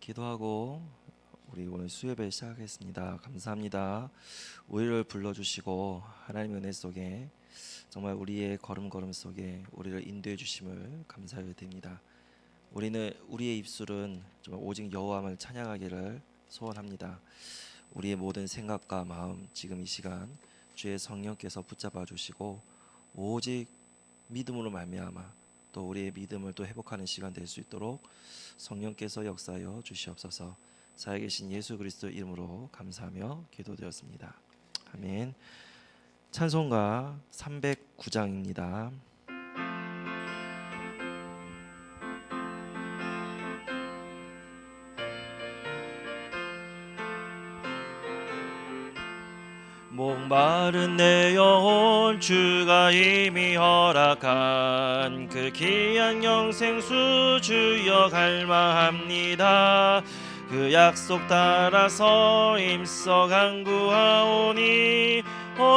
기도하고 우리 오늘 수요예배 시작하겠습니다. 감사합니다. 우리를 불러주시고 하나님의 은혜 속에 정말 우리의 걸음걸음 속에 우리를 인도해 주심을 감사하게 됩니다. 우리의 입술은 정말 오직 여호와만 찬양하기를 소원합니다. 우리의 모든 생각과 마음 지금 이 시간 주의 성령께서 붙잡아 주시고 오직 믿음으로 말미암아 또 우리의 믿음을 또 회복하는 시간 될 수 있도록 성령께서 역사하여 주시옵소서. 살아계신 예수 그리스도 이름으로 감사하며 기도드렸습니다. 아멘. 찬송가 309장입니다. 목마른 내 영혼 주가 이미 허락한 그 귀한 영생수 주여 갈망합니다. 그 약속 따라서 힘써 간구하오니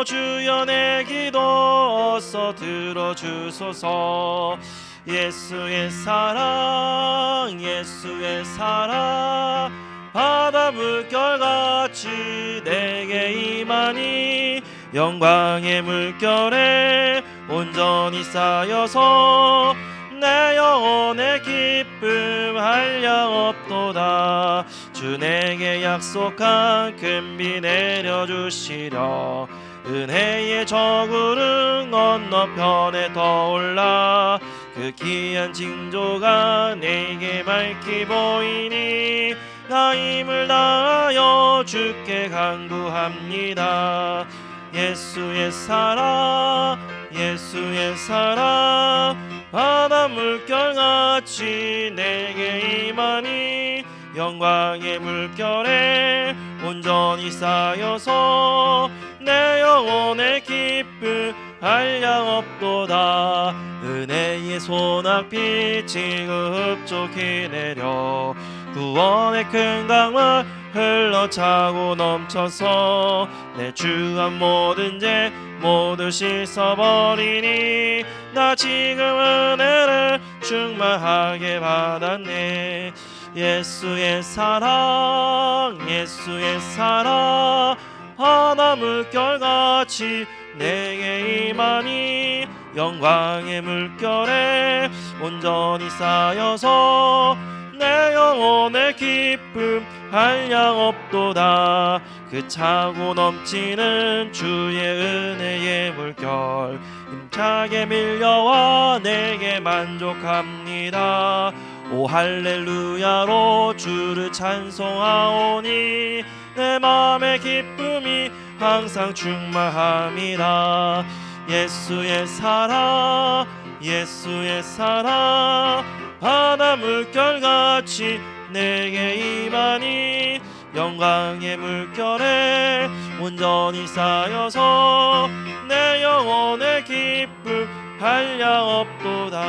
주여 내 기도 어서 들어주소서. 예수의 사랑 예수의 사랑 바다 물결같이 내게 임하니 영광의 물결에 온전히 쌓여서 내 영혼의 기쁨 한량 없도다. 주 내게 약속한 큰 비 내려주시려 은혜의 저구름 건너편에 떠올라 그 귀한 징조가 내게 밝히 보이니 나 힘을 다하여 주께 간구합니다. 예수의 사랑 예수의 사랑 바다 물결같이 내게 임하니 영광의 물결에 온전히 쌓여서 내 영혼의 기쁨 한량 없도다. 은혜의 소낙빛 지금 흡족히 내려 구원의 큰 강물 흘러차고 넘쳐서 내 주한 모든 죄 모두 씻어버리니 나 지금 은혜를 충만하게 받았네. 예수의 사랑 예수의 사랑 바다 물결같이 내게 임하니 영광의 물결에 온전히 쌓여서 내 영혼의 기쁨 한량 없도다. 그 차고 넘치는 주의 은혜의 물결 힘차게 밀려와 내게 만족합니다. 오 할렐루야로 주를 찬송하오니 내 맘의 기쁨이 항상 충만합니다. 예수의 사랑 예수의 사랑 바다 물결같이 내게 임하니 영광의 물결에 온전히 쌓여서 내 영혼의 기쁨 한량 없도다.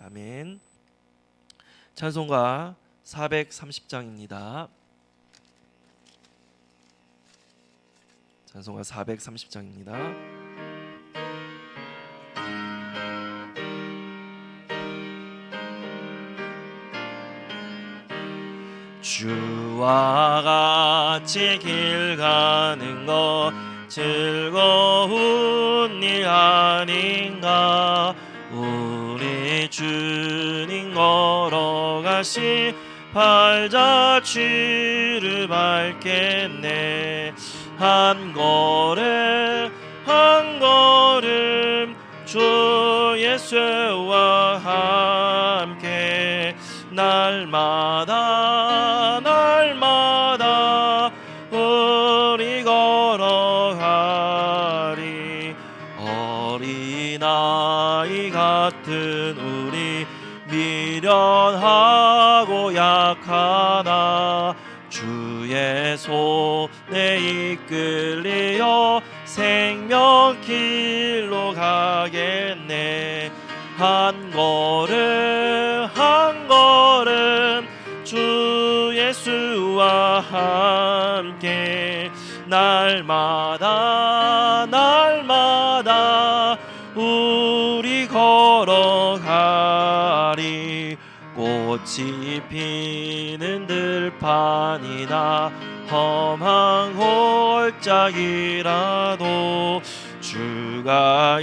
아멘. 찬송가 430장입니다. 찬송가 430장입니다. 주와 같이 길 가는 것 즐거운 일 아닌가. 우리 주님 걸어가시 발자취를 밟겠네. 한 걸음 주 예수와 함께 날마다 우리 걸어가리. 어린아이 같은 우리 미련하고 약하나 주의 손에 이끌리어 생명길로 가겠네. 한 걸음 주 예수와 함께 날마다 우리 걸어가리. 꽃이 피는 들판이나 험한 골짜기라도 주가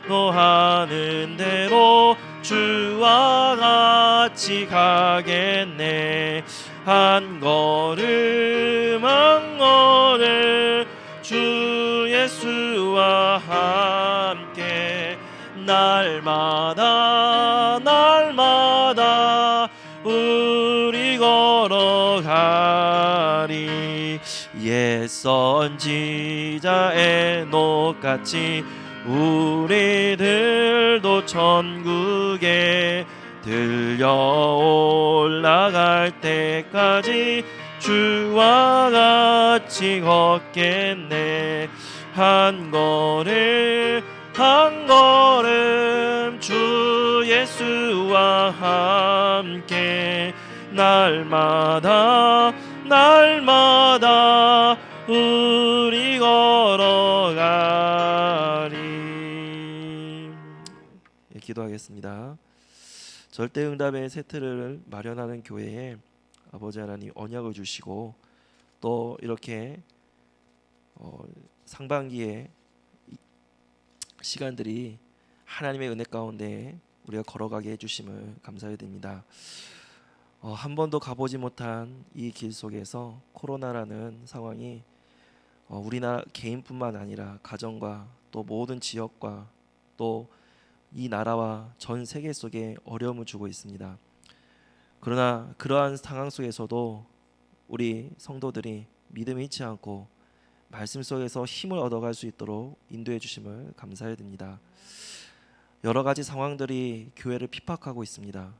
인도하는 대로 주와 같이 가겠네. 한 걸음 한 걸음 주 예수와 함께 날마다 날마다 우리 걸어가리. 옛 선지자 에녹같이 우리들도 천국에 들려 올라갈 때까지 주와 같이 걷겠네. 한 걸음 한 걸음 주 예수와 함께 날마다 날마다 우리 걸어가리. 예, 기도하겠습니다. 절대응답의 세트를 마련하는 교회에 아버지 하나님 언약을 주시고 또 이렇게 상반기에 시간들이 하나님의 은혜 가운데 우리가 걸어가게 해주심을 감사해야 됩니다. 한 번도 가보지 못한 이 길 속에서 코로나라는 상황이 우리나라 개인뿐만 아니라 가정과 또 모든 지역과 또 이 나라와 전 세계 속에 어려움을 주고 있습니다. 그러나 그러한 상황 속에서도 우리 성도들이 믿음을 잃지 않고 말씀 속에서 힘을 얻어갈 수 있도록 인도해 주심을 감사해야 됩니다. 여러 가지 상황들이 교회를 핍박하고 있습니다.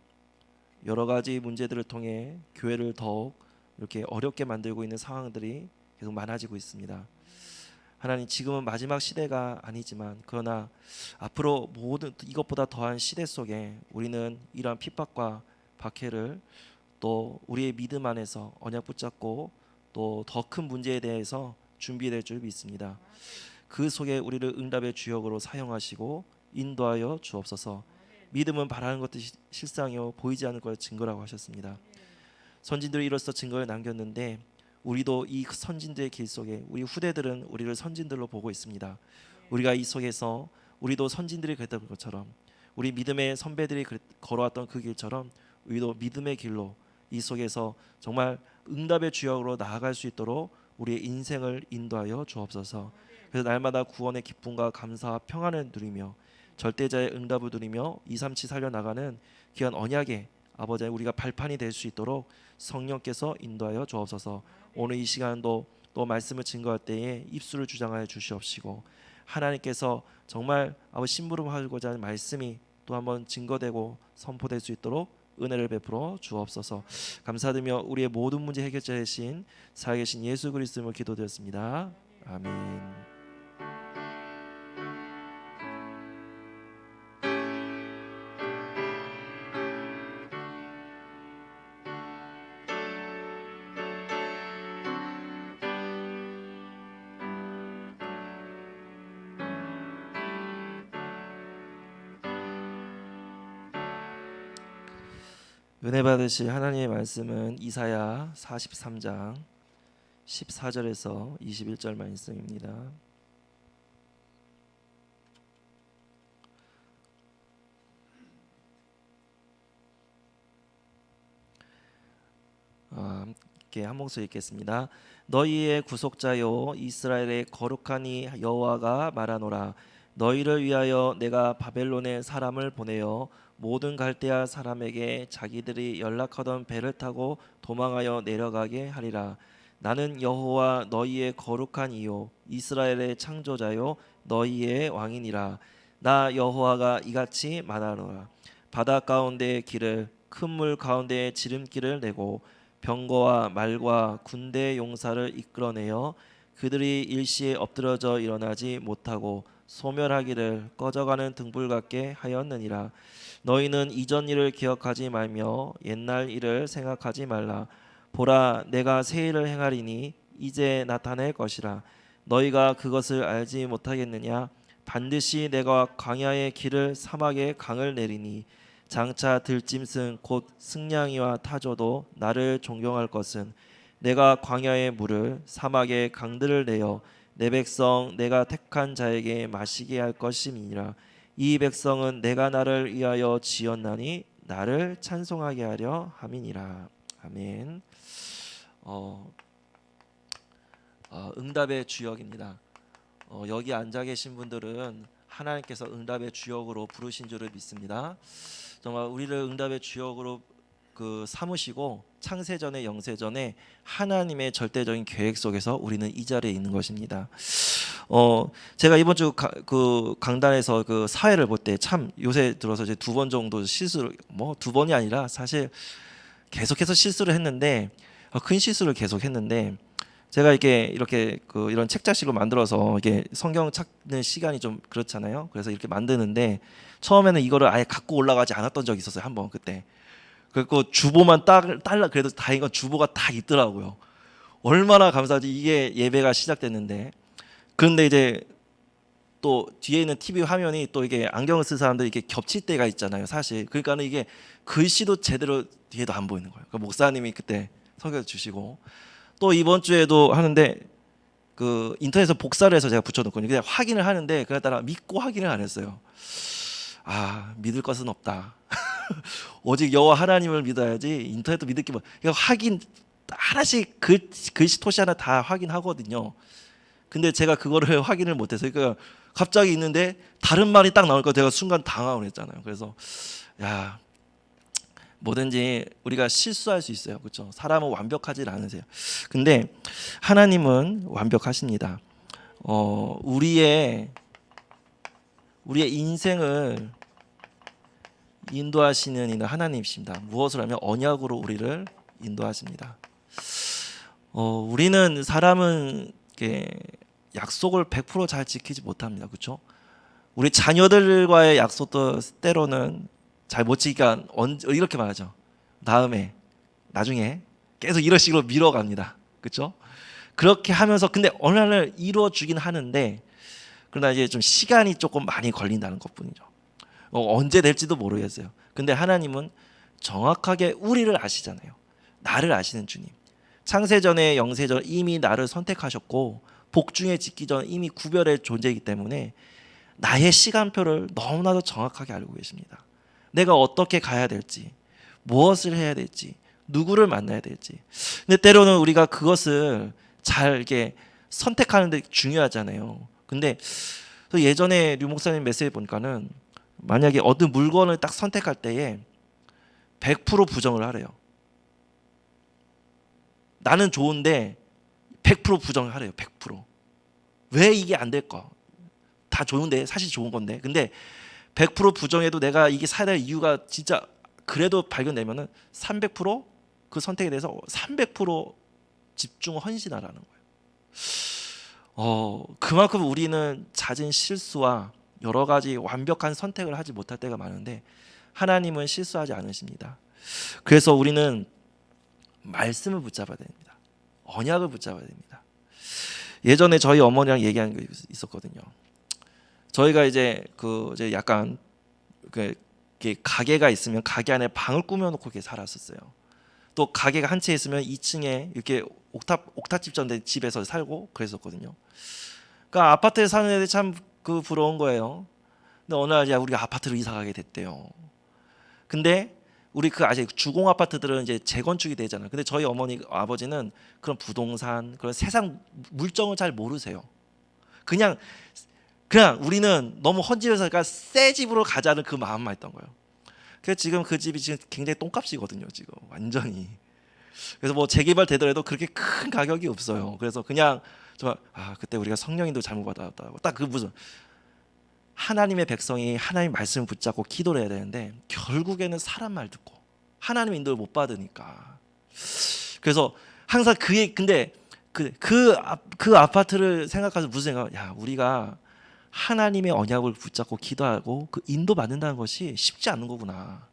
여러 가지 문제들을 통해 교회를 더욱 이렇게 어렵게 만들고 있는 상황들이 계속 많아지고 있습니다. 하나님, 지금은 마지막 시대가 아니지만 그러나 앞으로 모든 이것보다 더한 시대 속에 우리는 이러한 핍박과 박해를 또 우리의 믿음 안에서 언약 붙잡고 또 더 큰 문제에 대해서 준비될 줄 믿습니다. 그 속에 우리를 응답의 주역으로 사용하시고 인도하여 주옵소서. 믿음은 바라는 것도 실상이요 보이지 않는 것의 증거라고 하셨습니다. 선진들이 이로써 증거를 남겼는데 우리도 이 선진들의 길 속에 우리 후대들은 우리를 선진들로 보고 있습니다. 우리가 이 속에서 우리도 선진들이 그랬던 것처럼 우리 믿음의 선배들이 걸어왔던 그 길처럼 우리도 믿음의 길로 이 속에서 정말 응답의 주역으로 나아갈 수 있도록 우리의 인생을 인도하여 주옵소서. 그래서 날마다 구원의 기쁨과 감사와 평안을 누리며 절대자의 응답을 누리며 237 살려나가는 귀한 언약의 아버지 우리가 발판이 될 수 있도록 성령께서 인도하여 주옵소서. 오늘 이 시간도 또 말씀을 증거할 때에 입술을 주장하여 주시옵시고 하나님께서 정말 아버지 심부름하고자 하는 말씀이 또 한번 증거되고 선포될 수 있도록 은혜를 베풀어 주옵소서. 감사드리며 우리의 모든 문제 해결자 되신 살아계신 예수 그리스도를 기도드렸습니다. 아멘. 은혜 받으실 하나님의 말씀은 이사야 43장 14절에서 21절 말씀입니다. 함께 한 목소리 읽겠습니다. 너희의 구속자요 이스라엘의 거룩한 이 여호와가 말하노라. 너희를 위하여 내가 바벨론에 사람을 보내어 모든 갈대아 사람에게 자기들이 연락하던 배를 타고 도망하여 내려가게 하리라. 나는 여호와 너희의 거룩한 이요 이스라엘의 창조자요 너희의 왕이니라. 나 여호와가 이같이 말하노라. 바다 가운데의 길을 큰 물 가운데의 지름길을 내고 병거와 말과 군대 용사를 이끌어내어 그들이 일시에 엎드러져 일어나지 못하고 소멸하기를 꺼져가는 등불 같게 하였느니라. 너희는 이전 일을 기억하지 말며 옛날 일을 생각하지 말라. 보라, 내가 새 일을 행하리니 이제 나타낼 것이라. 너희가 그것을 알지 못하겠느냐? 반드시 내가 광야의 길을 사막의 강을 내리니 장차 들짐승 곧 승냥이와 타조도 나를 존경할 것은 내가 광야의 물을 사막의 강들을 내어 내 백성 내가 택한 자에게 마시게 할 것임이니라. 이 백성은 내가 나를 위하여 지었나니 나를 찬송하게 하려 함이니라. 아멘. 응답의 주역입니다. 여기 앉아 계신 분들은 하나님께서 응답의 주역으로 부르신 줄을 믿습니다. 정말 우리를 응답의 주역으로 삼으시고 창세전에 영세전에 하나님의 절대적인 계획 속에서 우리는 이 자리에 있는 것입니다. 제가 이번 주 강단에서 그 사회를 볼 때 참 요새 들어서 이제 2번 정도 실수를, 뭐 2번이 아니라 사실 계속해서 실수를 했는데, 큰 실수를 계속했는데, 제가 이렇게 이런 책자식을 만들어서 이게 성경 찾는 시간이 좀 그렇잖아요. 그래서 이렇게 만드는데 처음에는 이거를 아예 갖고 올라가지 않았던 적이 있었어요. 한번 그때. 그리고 주보만 딸라 그래도 다행인 건 주보가 다 있더라고요. 얼마나 감사하지. 이게 예배가 시작됐는데. 그런데 이제 또 뒤에 있는 TV 화면이 또 이게 안경을 쓴 사람들이 이게 겹칠 때가 있잖아요. 사실. 그러니까는 이게 글씨도 제대로 뒤에도 안 보이는 거예요. 목사님이 그때 설교 주시고 또 이번 주에도 하는데 인터넷에서 복사를 해서 제가 붙여놓거든요. 그냥 확인을 하는데 그에 따라 믿고 확인을 안 했어요. 믿을 것은 없다. 오직 여호와 하나님을 믿어야지 인터넷도 믿을 게 뭐. 그러니까 확인 하나씩 글씨 토시 하나 다 확인하거든요. 근데 제가 그거를 확인을 못해서 그러니까 갑자기 있는데 다른 말이 딱 나오니까 제가 순간 당황을 했잖아요. 그래서 뭐든지 우리가 실수할 수 있어요. 그렇죠? 사람은 완벽하지 않으세요. 근데 하나님은 완벽하십니다. 우리의 인생을 인도하시는 이는 하나님이십니다. 무엇을 하면 언약으로 우리를 인도하십니다. 우리는 사람은 약속을 100% 잘 지키지 못합니다. 그렇죠? 우리 자녀들과의 약속도 때로는 잘 못 지키니까 이렇게 말하죠. 나중에 계속 이런 식으로 미뤄갑니다. 그렇죠? 그렇게 하면서 근데 어느 날 이루어주긴 하는데 그러나 이제 좀 시간이 조금 많이 걸린다는 것뿐이죠. 언제 될지도 모르겠어요. 근데 하나님은 정확하게 우리를 아시잖아요. 나를 아시는 주님. 창세전에 영세전 이미 나를 선택하셨고 복중에 짓기 전 이미 구별의 존재이기 때문에 나의 시간표를 너무나도 정확하게 알고 계십니다. 내가 어떻게 가야 될지, 무엇을 해야 될지, 누구를 만나야 될지. 근데 때로는 우리가 그것을 잘 이렇게 선택하는 데 중요하잖아요. 근데 예전에 류 목사님 메시지 보니까는 만약에 어떤 물건을 딱 선택할 때에 100% 부정을 하래요. 나는 좋은데 100% 부정을 하래요. 100%. 왜 이게 안 될까? 다 좋은데 사실 좋은 건데. 근데 100% 부정해도 내가 이게 사야 될 이유가 진짜 그래도 발견되면은 300%그 선택에 대해서 300% 집중 헌신하라는 거예요. 그만큼 우리는 잦은 실수와 여러 가지 완벽한 선택을 하지 못할 때가 많은데 하나님은 실수하지 않으십니다. 그래서 우리는 말씀을 붙잡아야 됩니다. 언약을 붙잡아야 됩니다. 예전에 저희 어머니랑 얘기한 게 있었거든요. 저희가 이제 이제 약간 가게가 있으면 가게 안에 방을 꾸며놓고 이렇게 살았었어요. 또 가게가 한 채 있으면 2층에 이렇게 옥탑집 전데 집에서 살고 그랬었거든요. 그러니까 아파트에 사는 애들 참 부러운 거예요. 근데 어느 날 우리가 아파트로 이사 가게 됐대요. 근데 우리 아직 주공 아파트들은 이제 재건축이 되잖아요. 근데 저희 어머니 아버지는 그런 부동산 그런 세상 물정을 잘 모르세요. 그냥 우리는 너무 헌집해서 새 집으로 가자는 그 마음만 있던 거예요. 그래서 지금 그 집이 지금 굉장히 똥값이거든요. 지금 완전히. 그래서 뭐 재개발 되더라도 그렇게 큰 가격이 없어요. 그래서 그냥 정말 그때 우리가 성령인도 잘못 받았다고 딱 무슨 하나님의 백성이 하나님 말씀을 붙잡고 기도를 해야 되는데 결국에는 사람 말 듣고 하나님 인도를 못 받으니까. 그래서 항상 근데 그 아파트를 생각해서 무슨 생각? 우리가 하나님의 언약을 붙잡고 기도하고 인도 받는다는 것이 쉽지 않은 거구나.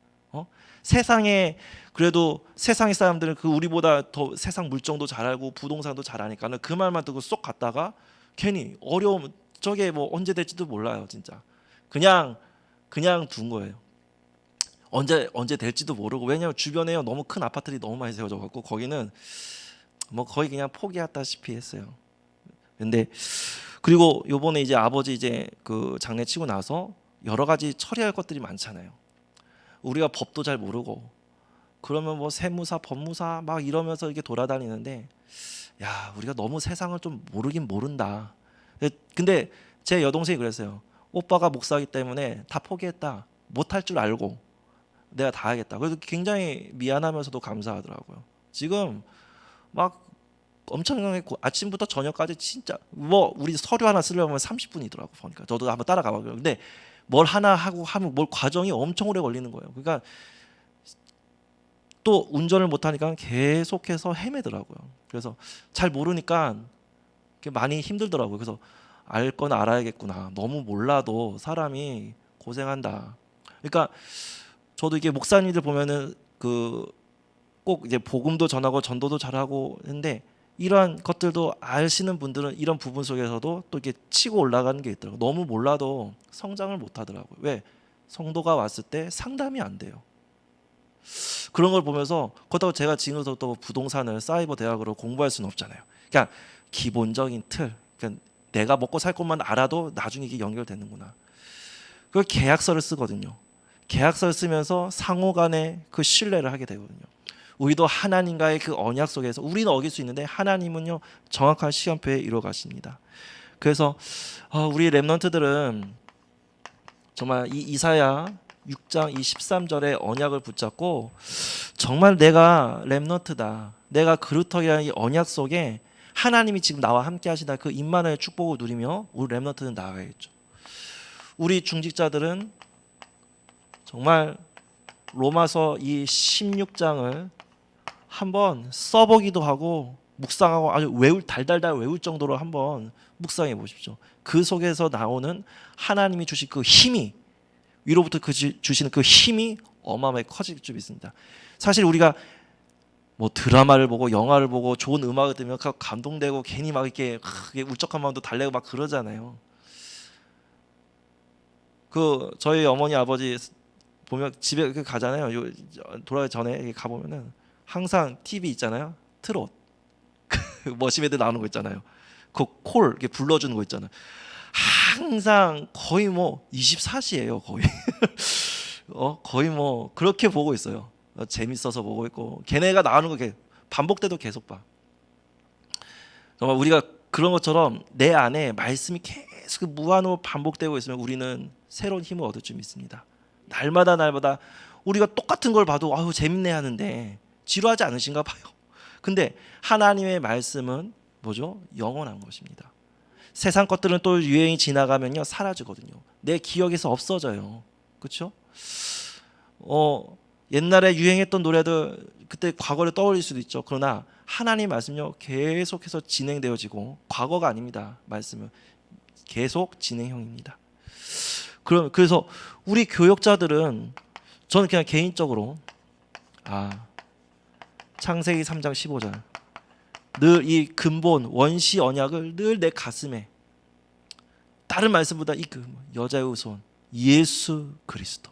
세상에 그래도 세상의 사람들은 우리보다 더 세상 물정도 잘 알고 부동산도 잘 아니까는 그 말만 듣고 쏙 갔다가 괜히 어려움 저게 뭐 언제 될지도 몰라요, 진짜. 그냥 둔 거예요. 언제 될지도 모르고, 왜냐하면 주변에 너무 큰 아파트들이 너무 많이 세워져 갖고 거기는 뭐 거의 그냥 포기했다시피 했어요. 근데 그리고 요번에 이제 아버지 이제 그 장례 치고 나서 여러 가지 처리할 것들이 많잖아요. 우리가 법도 잘 모르고, 그러면 뭐 세무사, 법무사 막 이러면서 이렇게 돌아다니는데, 야, 우리가 너무 세상을 좀 모르긴 모른다. 근데 제 여동생이 그랬어요. 오빠가 목사이기 때문에 다 포기했다. 못할 줄 알고 내가 다 하겠다. 그래서 굉장히 미안하면서도 감사하더라고요. 지금 막 엄청나게 아침부터 저녁까지 진짜 뭐 우리 서류 하나 쓰려면 30분이더라고 보니까. 저도 한번 따라가 봐요. 근데 뭘 하나 하고 하면 뭘 과정이 엄청 오래 걸리는 거예요. 그러니까 또 운전을 못 하니까 계속해서 헤매더라고요. 그래서 잘 모르니까 많이 힘들더라고요. 그래서 알 건 알아야겠구나. 너무 몰라도 사람이 고생한다. 그러니까 저도 이게 목사님들 보면은 그 꼭 이제 복음도 전하고 전도도 잘하고 했는데, 이러한 것들도 아시는 분들은 이런 부분 속에서도 또 이렇게 치고 올라가는 게 있더라고요. 너무 몰라도 성장을 못 하더라고요. 왜? 성도가 왔을 때 상담이 안 돼요. 그런 걸 보면서, 그렇다고 제가 지금부터 또 부동산을 사이버 대학으로 공부할 수는 없잖아요. 그냥 기본적인 틀, 그러니까 내가 먹고 살 것만 알아도 나중에 이게 연결되는구나. 그 계약서를 쓰거든요. 계약서를 쓰면서 상호 간에 그 신뢰를 하게 되거든요. 우리도 하나님과의 그 언약 속에서 우리는 어길 수 있는데 하나님은요 정확한 시간표에 이루어 가십니다. 그래서 우리 렘넌트들은 정말 이 이사야 6장 23절의 언약을 붙잡고, 정말 내가 렘넌트다, 내가 그루터기라는 이 언약 속에 하나님이 지금 나와 함께 하시다, 그 임마누엘 축복을 누리며 우리 렘넌트는 나아가겠죠. 우리 중직자들은 정말 로마서 이 16장을 한번 써보기도 하고 묵상하고 아주 달달달 외울 정도로 한번 묵상해 보십시오. 그 속에서 나오는 하나님이 주신 그 힘이, 위로부터 주시는 그 힘이 어마어마하게 커질 줄 믿습니다. 사실 우리가 뭐 드라마를 보고 영화를 보고 좋은 음악을 들으면 감동되고 괜히 막 이렇게 울적한 마음도 달래고 막 그러잖아요. 그 저희 어머니 아버지 보면 집에 가잖아요. 돌아가기 전에 가 보면은 항상 TV 있잖아요. 트롯 머시매드 나오는 거 있잖아요. 그 콜 이렇게 불러주는 거 있잖아요. 항상 거의 뭐 24시예요. 거의 거의 뭐 그렇게 보고 있어요. 재밌어서 보고 있고, 걔네가 나오는 거 반복돼도 계속 봐. 정말 우리가 그런 것처럼 내 안에 말씀이 계속 무한으로 반복되고 있으면 우리는 새로운 힘을 얻을 줄 믿습니다. 날마다 우리가 똑같은 걸 봐도 아유 재밌네 하는데 지루하지 않으신가 봐요. 근데 하나님의 말씀은 뭐죠? 영원한 것입니다. 세상 것들은 또 유행이 지나가면요 사라지거든요. 내 기억에서 없어져요. 그렇죠? 옛날에 유행했던 노래들 그때 과거를 떠올릴 수도 있죠. 그러나 하나님 말씀요 계속해서 진행되어지고, 과거가 아닙니다. 말씀은 계속 진행형입니다. 그래서 우리 교역자들은, 저는 그냥 개인적으로 창세기 3장 15절 늘 이 근본 원시 언약을 늘 내 가슴에, 다른 말씀보다 이 여자의 후손 예수 그리스도,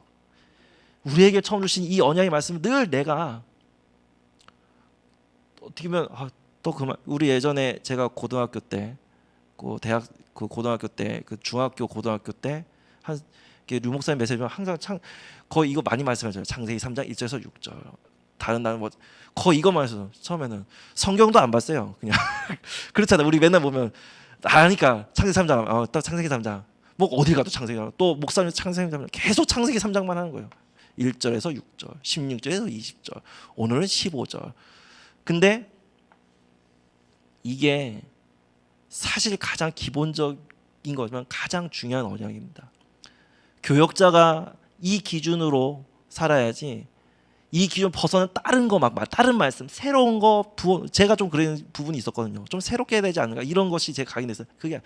우리에게 처음 주신 이 언약의 말씀을 늘 내가 어떻게 보면 또 우리 예전에 제가 고등학교 때 대학 고등학교 때 중학교 고등학교 때 한 류 목사님 메시지면 항상 거의 이거 많이 말씀하잖아요. 창세기 3장 1절에서 6절. 다른 날은 뭐 거의 이거만 해서 처음에는 성경도 안 봤어요. 그냥 그렇잖아요. 우리 맨날 보면 아니까 창세기 3장, 딱 창세기 3장. 뭐 어디 가도 창세기, 또 목사님 창세기 3장, 계속 창세기 3장만 하는 거예요. 1절에서 6절, 16절에서 20절, 오늘은 15절. 근데 이게 사실 가장 기본적인 거지만 가장 중요한 언약입니다. 교역자가 이 기준으로 살아야지, 이 기준 벗어난 다른 거 다른 말씀, 새로운 거 제가 좀 그런 부분이 있었거든요. 좀 새롭게 해야 되지 않는가, 이런 것이 제 각인됐어요. 그게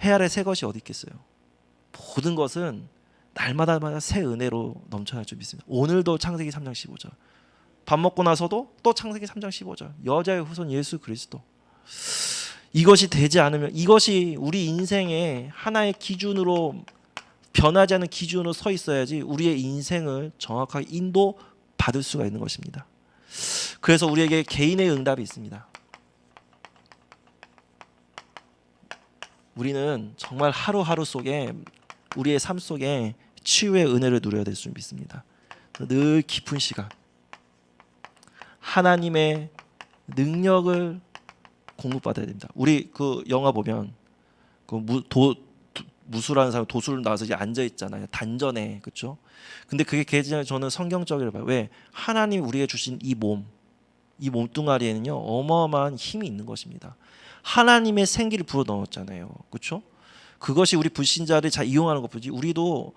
해 아래 새 것이 어디 있겠어요. 모든 것은 날마다 새 은혜로 넘쳐날 줄 믿습니다. 오늘도 창세기 3장 15절, 밥 먹고 나서도 또 창세기 3장 15절, 여자의 후손 예수 그리스도. 이것이 되지 않으면, 이것이 우리 인생의 하나의 기준으로 변하지 않는 기준으로 서 있어야지 우리의 인생을 정확하게 인도받을 수가 있는 것입니다. 그래서 우리에게 개인의 응답이 있습니다. 우리는 정말 하루하루 속에 우리의 삶 속에 치유의 은혜를 누려야 될 줄 믿습니다. 늘 깊은 시간 하나님의 능력을 공급받아야 됩니다. 우리 그 영화 보면 그 무술하는 사람 도술 나와서 이제 앉아 있잖아요. 단전에 그렇죠. 근데 그게 굉장히 저는 성경적이라고 봐요. 왜? 하나님 우리에게 주신 이 몸뚱아리에는요 어마어마한 힘이 있는 것입니다. 하나님의 생기를 불어 넣었잖아요. 그렇죠? 그것이 우리 불신자를 잘 이용하는 것뿐이지 우리도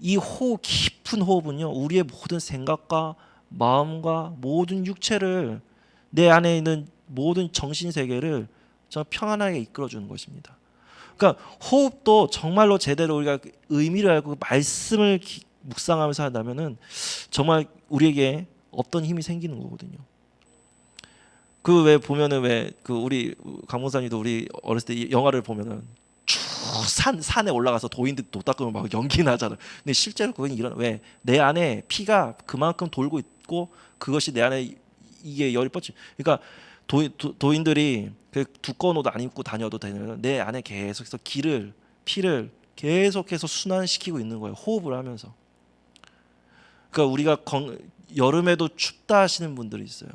이 호흡 깊은 호흡은요 우리의 모든 생각과 마음과 모든 육체를 내 안에 있는 모든 정신 세계를 저 평안하게 이끌어주는 것입니다. 그러니까 호흡도 정말로 제대로 우리가 의미를 알고 말씀을 묵상하면서 한다면은 정말 우리에게 없던 힘이 생기는 거거든요. 그 왜 보면은 왜 그 우리 강목사님도 우리 어렸을 때 영화를 보면은 쭉 산에 올라가서 도인들 도 닦으면 막 연기 나잖아. 근데 실제로 그건 왜 내 안에 피가 그만큼 돌고 있고 그것이 내 안에 이게 열이 뻗지. 그러니까 도인들이 그 두꺼운 옷 안 입고 다녀도 되는 내 안에 계속해서 피를 계속해서 순환시키고 있는 거예요. 호흡을 하면서. 그러니까 우리가 여름에도 춥다 하시는 분들이 있어요.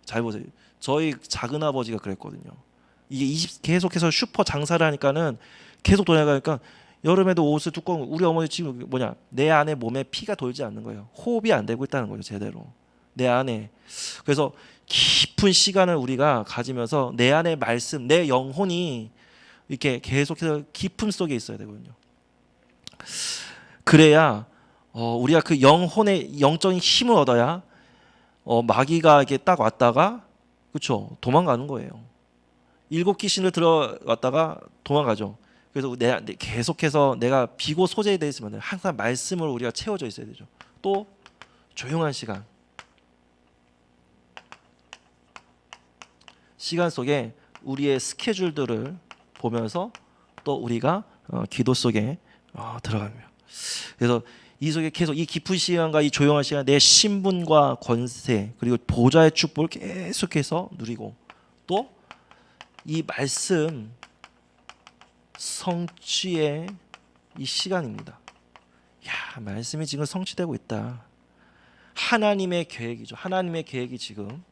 잘 보세요. 저희 작은 아버지가 그랬거든요. 이게 계속해서 슈퍼 장사를 하니까는 계속 돌아가니까 여름에도 옷을 두꺼운 우리 어머니 지금 내 안에 몸에 피가 돌지 않는 거예요. 호흡이 안 되고 있다는 거죠. 제대로 내 안에. 그래서 깊은 시간을 우리가 가지면서 내 안에 말씀, 내 영혼이 이렇게 계속해서 깊음 속에 있어야 되거든요. 그래야 우리가 그 영혼의 영적인 힘을 얻어야 마귀가 이렇게 딱 왔다가 그렇죠 도망가는 거예요. 7 귀신을 들어왔다가 도망가죠. 그래서 계속해서 내가 비고 소재되어 있으면 항상 말씀으로 우리가 채워져 있어야 되죠. 또 조용한 시간 속에 우리의 스케줄들을 보면서 또 우리가 기도 속에 들어가며 그래서 이 속에 계속 이 깊은 시간과 이 조용한 시간 내 신분과 권세 그리고 보좌의 축복을 계속해서 누리고 또 이 말씀 성취의 이 시간입니다. 야, 말씀이 지금 성취되고 있다. 하나님의 계획이죠. 하나님의 계획이 지금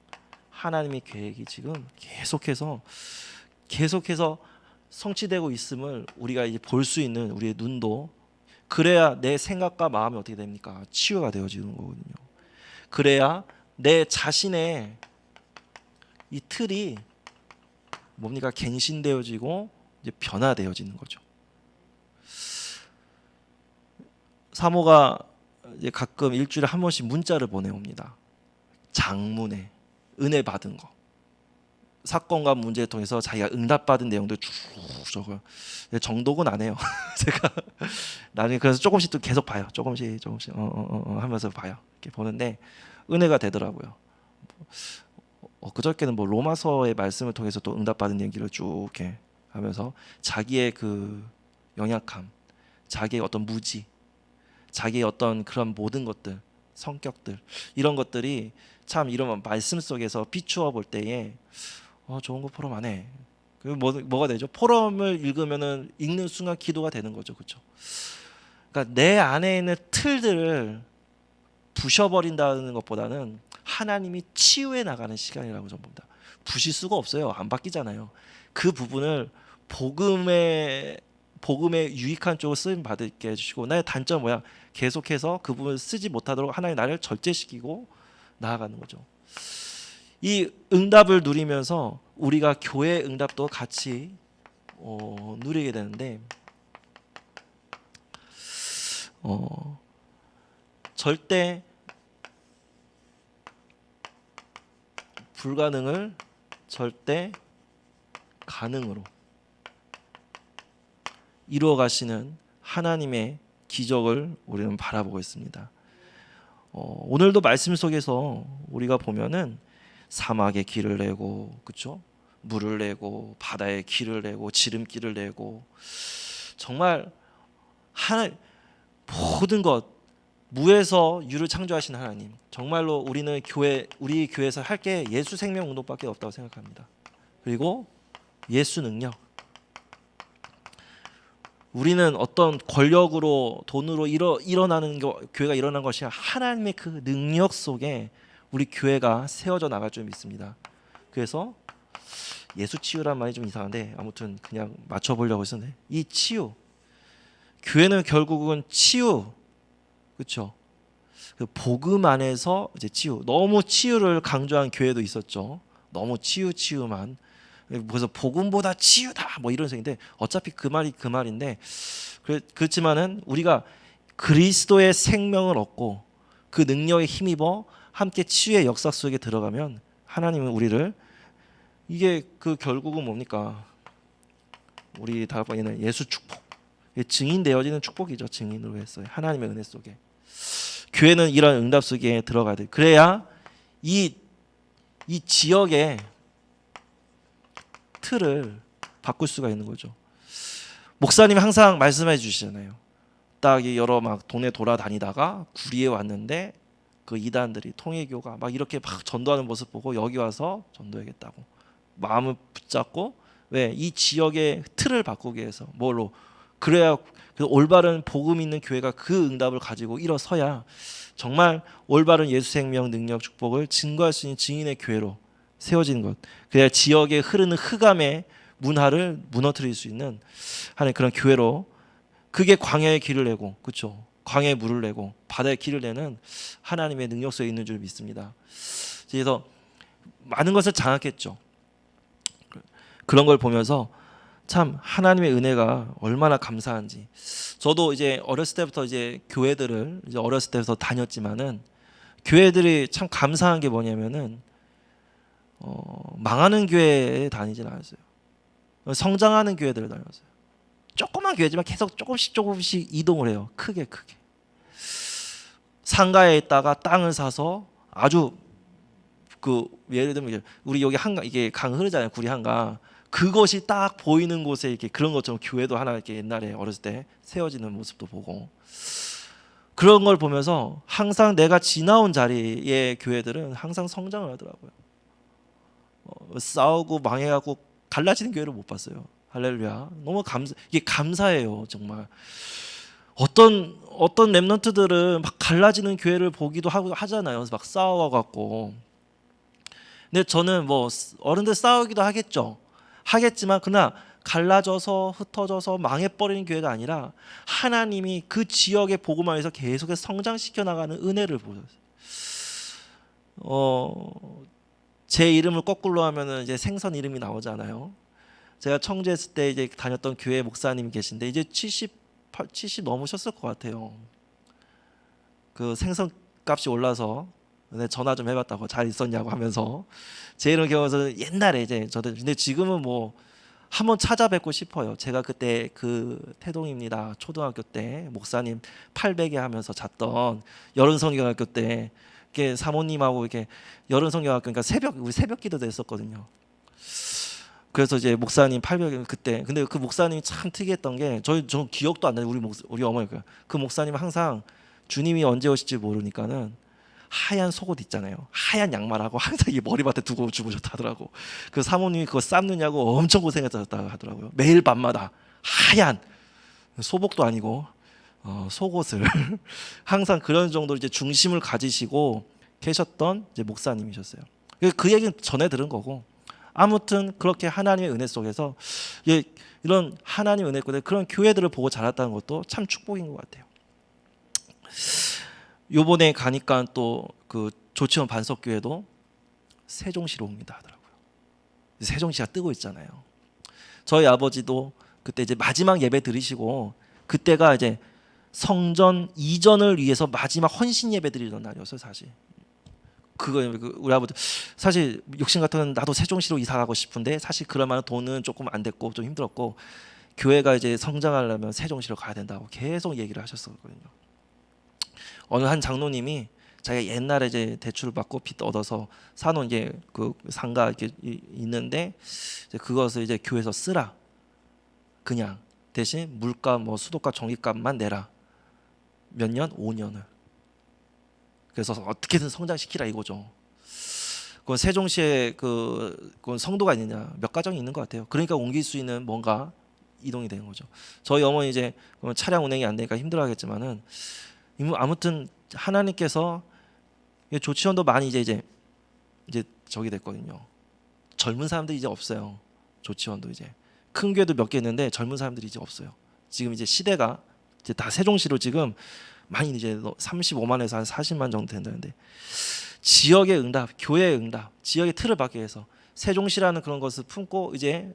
계속해서 성취되고 있음을 우리가 이제 볼 수 있는 우리의 눈도 그래야 내 생각과 마음이 어떻게 됩니까? 치유가 되어지는 거거든요. 그래야 내 자신의 이 틀이 뭡니까? 갱신되어지고 이제 변화되어지는 거죠. 사모가 이제 가끔 일주일에 한 번씩 문자를 보내옵니다. 장문에 은혜 받은 거, 사건과 문제를 통해서 자기가 응답받은 내용들 쭉 적어요. 정독은 안 해요. 제가 나중에 그래서 조금씩 또 계속 봐요. 조금씩 하면서 봐요. 이렇게 보는데 은혜가 되더라고요. 그저께는 로마서의 말씀을 통해서 또 응답받은 얘기를 쭉 이렇게 하면서 자기의 그 연약함, 자기의 어떤 무지, 자기의 어떤 그런 모든 것들, 성격들 이런 것들이 참 이런 말씀 속에서 비추어 볼 때에 좋은 거 포럼 안 해. 그 뭐가 되죠? 포럼을 읽으면은 읽는 순간 기도가 되는 거죠, 그렇죠? 그러니까 내 안에 있는 틀들을 부셔버린다는 것보다는 하나님이 치유해 나가는 시간이라고 저는 봅니다. 부실 수가 없어요. 안 바뀌잖아요. 그 부분을 복음의 유익한 쪽으로 쓰임 받게 해주시고 나의 단점 뭐야? 계속해서 그 부분을 쓰지 못하도록 하나님 나를 절제시키고 나아가는 거죠. 이 응답을 누리면서 우리가 교회 응답도 같이 누리게 되는데 절대 불가능을 절대 가능으로 이루어 가시는 하나님의 기적을 우리는 바라보고 있습니다. 오늘도 말씀 속에서 우리가 보면은 사막에 길을 내고 그렇죠? 물을 내고 바다에 길을 내고 지름길을 내고 정말 모든 것 무에서 유를 창조하신 하나님. 정말로 우리는 우리 교회에서 할 게 예수 생명 운동밖에 없다고 생각합니다. 그리고 예수 능력. 우리는 어떤 권력으로 돈으로 일어나는 교회가 일어난 것이 아니라 하나님의 그 능력 속에 우리 교회가 세워져 나갈 줄 믿습니다. 그래서 예수 치유란 말이 좀 이상한데 아무튼 그냥 맞춰보려고 했었는데 이 치유, 교회는 결국은 치유, 그렇죠? 그 복음 안에서 이제 치유. 너무 치유를 강조한 교회도 있었죠. 너무 치유만. 그래서 복음보다 치유다 뭐 이런 생인데 어차피 그 말이 그 말인데 그렇지만은 우리가 그리스도의 생명을 얻고 그 능력에 힘입어 함께 치유의 역사 속에 들어가면 하나님은 우리를 이게 그 결국은 뭡니까? 우리 다음번에는 예수 축복. 증인 되어지는 축복이죠. 증인으로 했어요. 하나님의 은혜 속에. 교회는 이런 응답 속에 들어가야 돼. 그래야 이 지역의 틀을 바꿀 수가 있는 거죠. 목사님이 항상 말씀해 주시잖아요. 딱 여러 막 동네 돌아다니다가 구리에 왔는데 그 이단들이 통일교가 막 이렇게 막 전도하는 모습 보고 여기 와서 전도하겠다고 마음을 붙잡고 왜 이 지역의 틀을 바꾸기 위해서 뭘로 그래야 그 올바른 복음 있는 교회가 그 응답을 가지고 일어서야 정말 올바른 예수 생명 능력 축복을 증거할 수 있는 증인의 교회로 세워지는 것. 그래야 지역에 흐르는 흑암의 문화를 무너뜨릴 수 있는 하는 그런 교회로 그게 광야의 길을 내고 그렇죠. 광야의 물을 내고 바다의 길을 내는 하나님의 능력 속에 있는 줄 믿습니다. 그래서 많은 것을 장악했죠. 그런 걸 보면서 참 하나님의 은혜가 얼마나 감사한지. 저도 이제 어렸을 때부터 이제 교회들을 이제 어렸을 때부터 다녔지만은 교회들이 참 감사한 게 뭐냐면은 망하는 교회에 다니진 않았어요. 성장하는 교회들을 다녔어요. 조그만 교회지만 계속 조금씩 이동을 해요. 크게. 상가에 있다가 땅을 사서 아주 그 예를 들면 우리 여기 한강 이게 강 흐르잖아요. 구리 한강. 그것이 딱 보이는 곳에 이렇게 그런 것처럼 교회도 하나 이렇게 옛날에 어렸을 때 세워지는 모습도 보고 그런 걸 보면서 항상 내가 지나온 자리의 교회들은 항상 성장을 하더라고요. 싸우고 망해갖고 갈라지는 교회를 못 봤어요. 할렐루야. 너무 이게 감사해요, 정말. 어떤 렘넌트들은 막 갈라지는 교회를 보기도 하고 하잖아요. 막 싸워갖고. 근데 저는 뭐 어른들 싸우기도 하겠지만 그러나 갈라져서 흩어져서 망해버리는 교회가 아니라 하나님이 그 지역의 복음 안에서 계속해서 성장시켜 나가는 은혜를 보여요. 제 이름을 거꾸로 하면은 이제 생선 이름이 나오잖아요. 제가 청주했을 때 이제 다녔던 교회 목사님이 계신데 이제 70 넘으셨을 것 같아요. 그 생선 값이 올라서 전화 좀 해봤다고 잘 있었냐고 하면서 제 이런 경우에서 옛날에 이제 저도 근데 지금은 뭐 한번 찾아뵙고 싶어요. 제가 그때 그 태동입니다. 초등학교 때 목사님 800에 하면서 잤던 여른성경학교 때 이렇게 사모님하고 이렇게 여른성경학교 그러니까 우리 새벽 기도도 했었거든요. 그래서 이제 목사님 800 그때 근데 그 목사님이 참 특이했던 게 저 기억도 안 나요. 우리 어머니가 그 목사님은 항상 주님이 언제 오실지 모르니까는 하얀 속옷 있잖아요. 하얀 양말하고 항상 이 머리맡에 두고 주무셨다더라고. 그 사모님이 그거 삶느냐고 엄청 고생했다고 하더라고요. 매일 밤마다 하얀 소복도 아니고 속옷을 항상 그런 정도로 이제 중심을 가지시고 계셨던 이제 목사님이셨어요. 그 얘기는 전에 들은 거고. 아무튼 그렇게 하나님의 은혜 속에서 이런 하나님의 은혜 속에 그런 교회들을 보고 자랐다는 것도 참 축복인 것 같아요. 요번에 가니까 또 그 조치원 반석교회도 세종시로 옵니다 하더라고요. 세종시가 뜨고 있잖아요. 저희 아버지도 그때 이제 마지막 예배 드리시고 그때가 이제 성전 이전을 위해서 마지막 헌신 예배 드리던 날이었어요, 사실. 그거 우리 아버지 사실 욕심 같은 나도 세종시로 이사 가고 싶은데 사실 그럴 만한 돈은 조금 안 됐고 좀 힘들었고 교회가 이제 성장하려면 세종시로 가야 된다고 계속 얘기를 하셨었거든요. 어느 한 장로님이 자기가 옛날에 이제 대출을 받고 빚 얻어서 사놓은 이제 그 상가 이렇게 있는데 이제 그것을 이제 교회에서 쓰라. 그냥 대신 물값 뭐 수도값 전기값만 내라. 몇 년? 5년을. 그래서 어떻게든 성장시키라 이거죠. 그건 세종시에 그건 성도가 있느냐, 몇 가정이 있는 것 같아요. 그러니까 옮길 수 있는 뭔가 이동이 되는 거죠. 저희 어머니 이제 차량 운행이 안 되니까 힘들어하겠지만은 아무튼 하나님께서 조치원도 많이 이제 저기 됐거든요. 젊은 사람들이 이제 없어요. 조치원도 이제 큰 교회도 몇 개 있는데 젊은 사람들이 이제 없어요. 지금 이제 시대가 이제 다 세종시로 지금 많이 이제 35만에서 한 40만 정도 된다는데, 지역의 응답, 교회의 응답, 지역의 틀을 받기 위해서 세종시라는 그런 것을 품고 이제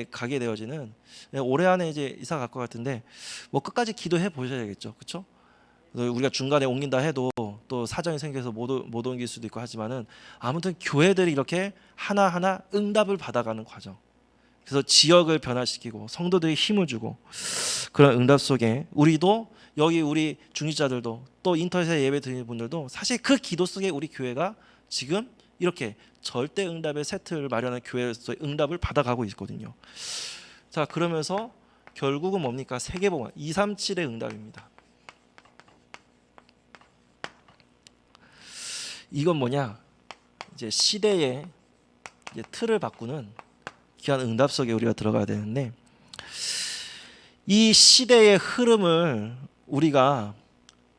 가게 되어지는, 올해 안에 이제 이사 갈 것 같은데 뭐 끝까지 기도해 보셔야겠죠, 그렇죠? 우리가 중간에 옮긴다 해도 또 사정이 생겨서 못 옮길 수도 있고 하지만은 아무튼 교회들이 이렇게 하나하나 응답을 받아가는 과정. 그래서 지역을 변화시키고 성도들이 힘을 주고, 그런 응답 속에 우리도, 여기 우리 중직자들도 또 인터넷에 예배 드리는 분들도 사실 그 기도 속에 우리 교회가 지금 이렇게 절대 응답의 세트를 마련한 교회에서 응답을 받아가고 있거든요. 자, 그러면서 결국은 뭡니까? 세계복음 237의 응답입니다. 이건 뭐냐? 이제 시대의 이제 틀을 바꾸는 귀한 응답 속에 우리가 들어가야 되는데, 이 시대의 흐름을 우리가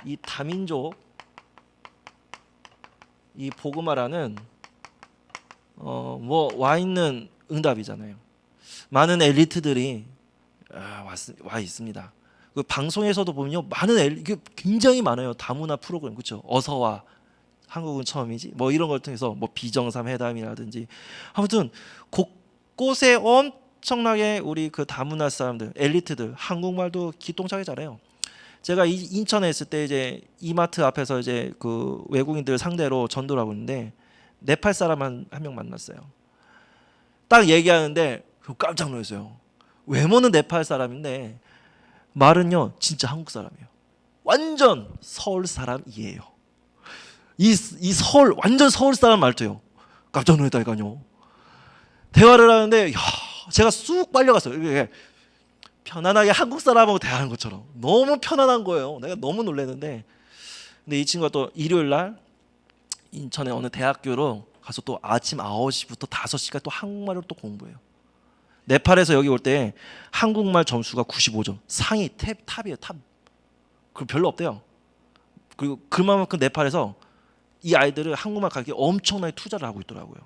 이 다민족 이 복음화라는 뭐 와 있는 응답이잖아요. 많은 엘리트들이 와 있습니다. 그 방송에서도 보면요, 많은 굉장히 많아요. 다문화 프로그램, 그렇죠? 어서와, 한국은 처음이지, 뭐 이런 걸 통해서 뭐 비정상 회담이라든지, 아무튼 곳곳에 엄청나게 우리 그 다문화 사람들, 엘리트들 한국말도 기똥차게 잘해요. 제가 인천에 있을 때 이제 이마트 앞에서 이제 그 외국인들 상대로 전도를 하고 있는데 네팔 사람 한 명 만났어요. 딱 얘기하는데 깜짝 놀랐어요. 외모는 네팔 사람인데 말은요 진짜 한국 사람이에요. 완전 서울 사람이에요. 이 서울, 완전 서울 사람 말투요. 깜짝 놀랐다니까요. 대화를 하는데 제가 쑥 빨려갔어요. 이게 편안하게 한국 사람하고 대화하는 것처럼 너무 편안한 거예요. 내가 너무 놀랐는데, 근데 이 친구가 또 일요일 날 인천의 어느 대학교로 가서 또 아침 9시부터 5시까지 또 한국말을 또 공부해요. 네팔에서 여기 올 때 한국말 점수가 95점, 상위 탑이에요. 탑. 그 별로 없대요. 그리고 그만큼 네팔에서 이 아이들을 한국말 가르치기 엄청나게 투자를 하고 있더라고요.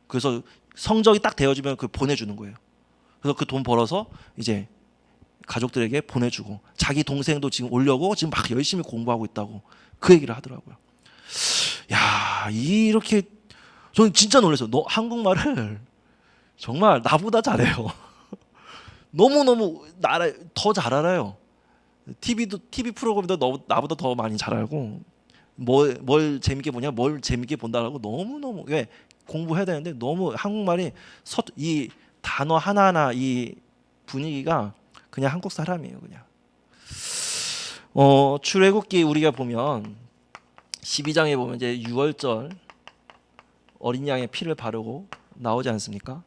그래서 성적이 딱 되어지면 그 보내주는 거예요. 그래서 그 돈 벌어서 이제 가족들에게 보내주고, 자기 동생도 지금 오려고 지금 막 열심히 공부하고 있다고 그 얘기를 하더라고요. 야, 이렇게 저는 진짜 놀랐어요. 너 한국말을 정말 나보다 잘해요. 너무너무 더 잘 알아요. TV 프로그램도 나보다 더 많이 잘 알고, 뭘 재밌게 보냐, 뭘 재밌게 본다라고 너무너무, 왜 공부해야 되는데 너무 한국말이 이 단어 하나하나 이 분위기가 그냥 한국 사람이에요, 그냥. 출애굽기 우리가 보면 12장에 보면 이제 유월절 어린 양의 피를 바르고 나오지 않습니까?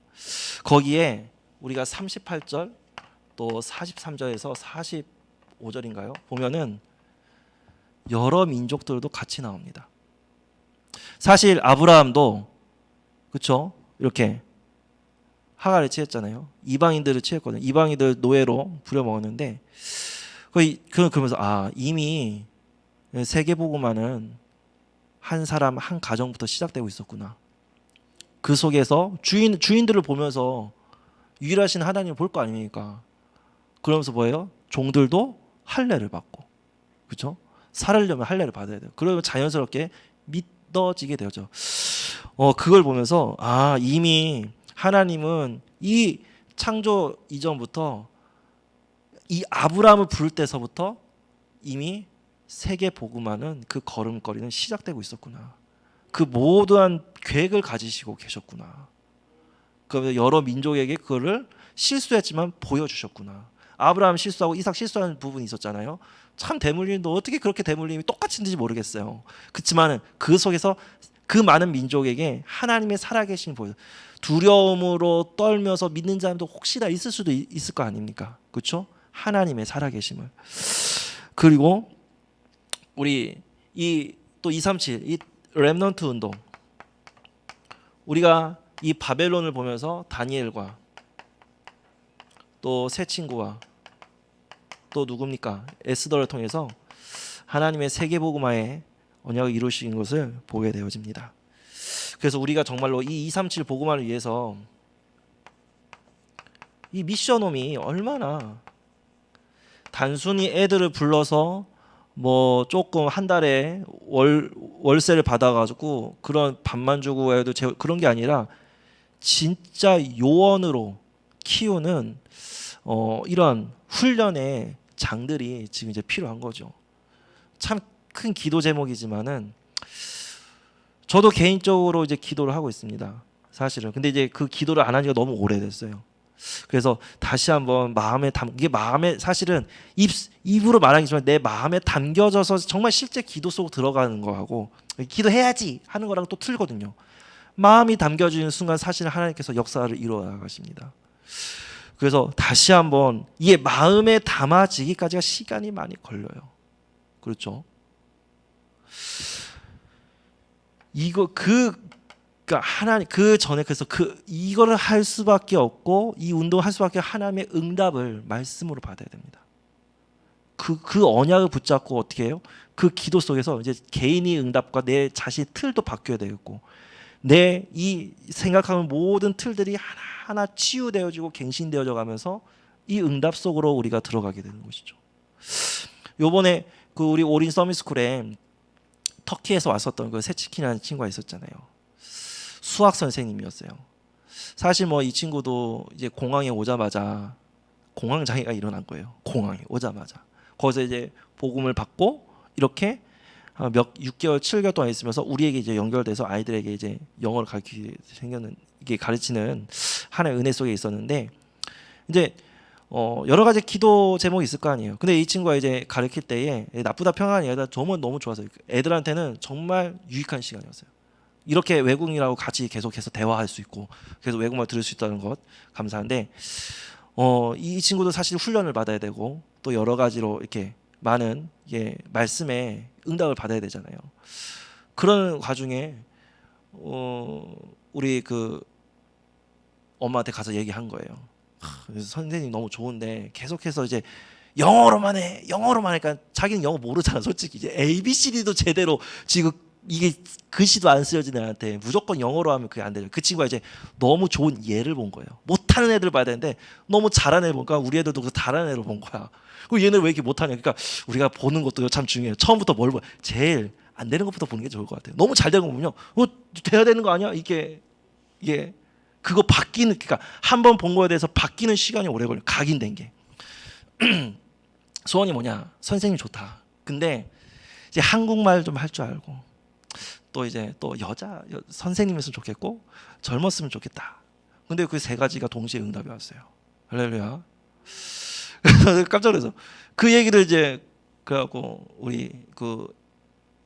거기에 우리가 38절 또 43절에서 45절인가요? 보면은 여러 민족들도 같이 나옵니다. 사실 아브라함도 그렇죠? 이렇게 하갈을 취했잖아요. 이방인들을 취했거든요. 이방인들 노예로 부려먹었는데, 그러면서 이미 세계복음화는 한 사람 한 가정부터 시작되고 있었구나. 그 속에서 주인들을 보면서 유일하신 하나님을 볼 거 아닙니까? 그러면서 뭐예요? 종들도 할례를 받고, 그렇죠? 살으려면 할례를 받아야 돼요. 그러면 자연스럽게 믿어지게 되죠. 그걸 보면서 이미 하나님은 이 창조 이전부터 이 아브라함을 부를 때서부터 이미 세계 복음화는 그 걸음걸이는 시작되고 있었구나. 그 모든 계획을 가지시고 계셨구나. 그러면서 여러 민족에게 그거를 실수했지만 보여주셨구나. 아브라함 실수하고 이삭 실수하는 부분이 있었잖아요. 참 대물림도 어떻게 그렇게 대물림이 똑같은지 모르겠어요. 그렇지만 그 속에서 그 많은 민족에게 하나님의 살아계신 보여. 두려움으로 떨면서 믿는 사람도 혹시나 있을 수도 있을 거 아닙니까? 그렇죠? 하나님의 살아계심을. 그리고 우리 이 또 237 이 렘넌트 운동, 우리가 이 바벨론을 보면서 다니엘과 또 새 친구와 또 누굽니까? 에스더를 통해서 하나님의 세계 복음화의 언약을 이루신 것을 보게 되어집니다. 그래서 우리가 정말로 이 237 복음화를 위해서 이 미션홈이 얼마나 단순히 애들을 불러서 뭐 조금 한 달에 월세를 받아가지고 그런 밥만 주고 해도 그런 게 아니라 진짜 요원으로 키우는 이런 훈련의 장들이 지금 이제 필요한 거죠. 참 큰 기도 제목이지만은 저도 개인적으로 이제 기도를 하고 있습니다. 사실은. 근데 이제 그 기도를 안 한 지가 너무 오래됐어요. 그래서 다시 한번 이게 마음에 사실은 입으로 말하기지만 내 마음에 담겨져서 정말 실제 기도 속으로 들어가는 거하고 기도해야지 하는 거랑 또 틀거든요. 마음이 담겨지는 순간 사실 하나님께서 역사를 이루어 나가십니다. 그래서 다시 한번 이게 마음에 담아지기까지가 시간이 많이 걸려요. 그렇죠? 그러니까 하나님 그 전에 그래서 이거를 할 수밖에 없고 이 운동을 할 수밖에 하나님의 응답을 말씀으로 받아야 됩니다. 그 언약을 붙잡고 어떻게 해요? 그 기도 속에서 이제 개인의 응답과 내 자신 틀도 바뀌어야 되겠고 내 이 생각하는 모든 틀들이 하나하나 치유되어지고 갱신되어져 가면서 이 응답 속으로 우리가 들어가게 되는 것이죠. 요번에 그 우리 오린 서밋스쿨에 터키에서 왔었던 그 세치킨이라는 친구가 있었잖아요. 수학 선생님이었어요. 사실 뭐 이 친구도 이제 공항에 오자마자 공황 장애가 일어난 거예요. 공항에 오자마자 거기서 이제 복음을 받고 이렇게 6개월, 7개월 동안 있으면서 우리에게 이제 연결돼서 아이들에게 이제 영어를 가르치게 생겼는 이게 가르치는 하나의 은혜 속에 있었는데 이제 여러 가지 기도 제목이 있을 거 아니에요. 근데 이 친구가 이제 가르칠 때에 나쁘다 평안이 아니라 정말 너무 좋았어요. 애들한테는 정말 유익한 시간이었어요. 이렇게 외국인이라고 같이 계속해서 대화할 수 있고 계속 외국말 들을 수 있다는 것 감사한데 이 친구도 사실 훈련을 받아야 되고 또 여러 가지로 이렇게 많은 말씀에 응답을 받아야 되잖아요. 그런 과중에 우리 그 엄마한테 가서 얘기한 거예요. 그래서 선생님 너무 좋은데 계속해서 이제 영어로만 하니까 자기는 영어 모르잖아. 솔직히 이제 ABCD도 제대로 지금 이게 글씨도 안 쓰여지는 애한테 무조건 영어로 하면 그게 안 되죠. 그 친구가 이제 너무 좋은 예를 본 거예요. 못하는 애들 봐야 되는데 너무 잘하는 애를 보니까 우리 애들도 그 잘하는 애를 본 거야. 그리고 얘는 왜 이렇게 못하냐. 그러니까 우리가 보는 것도 참 중요해요. 처음부터 뭘 봐. 제일 안 되는 것부터 보는 게 좋을 것 같아요. 너무 잘 되는 거 보면요. 돼야 되는 거 아니야? 이게 그거 바뀌는 그러니까 한 번 본 거에 대해서 바뀌는 시간이 오래 걸려. 각인된 게. 소원이 뭐냐? 선생님 좋다. 근데 이제 한국말 좀 할 줄 알고 또 이제 또 선생님이었으면 좋겠고 젊었으면 좋겠다. 근데 그 세 가지가 동시에 응답이 왔어요. 할렐루야. 그래서 깜짝 놀라서 그 얘기를 이제 그래갖고 우리 그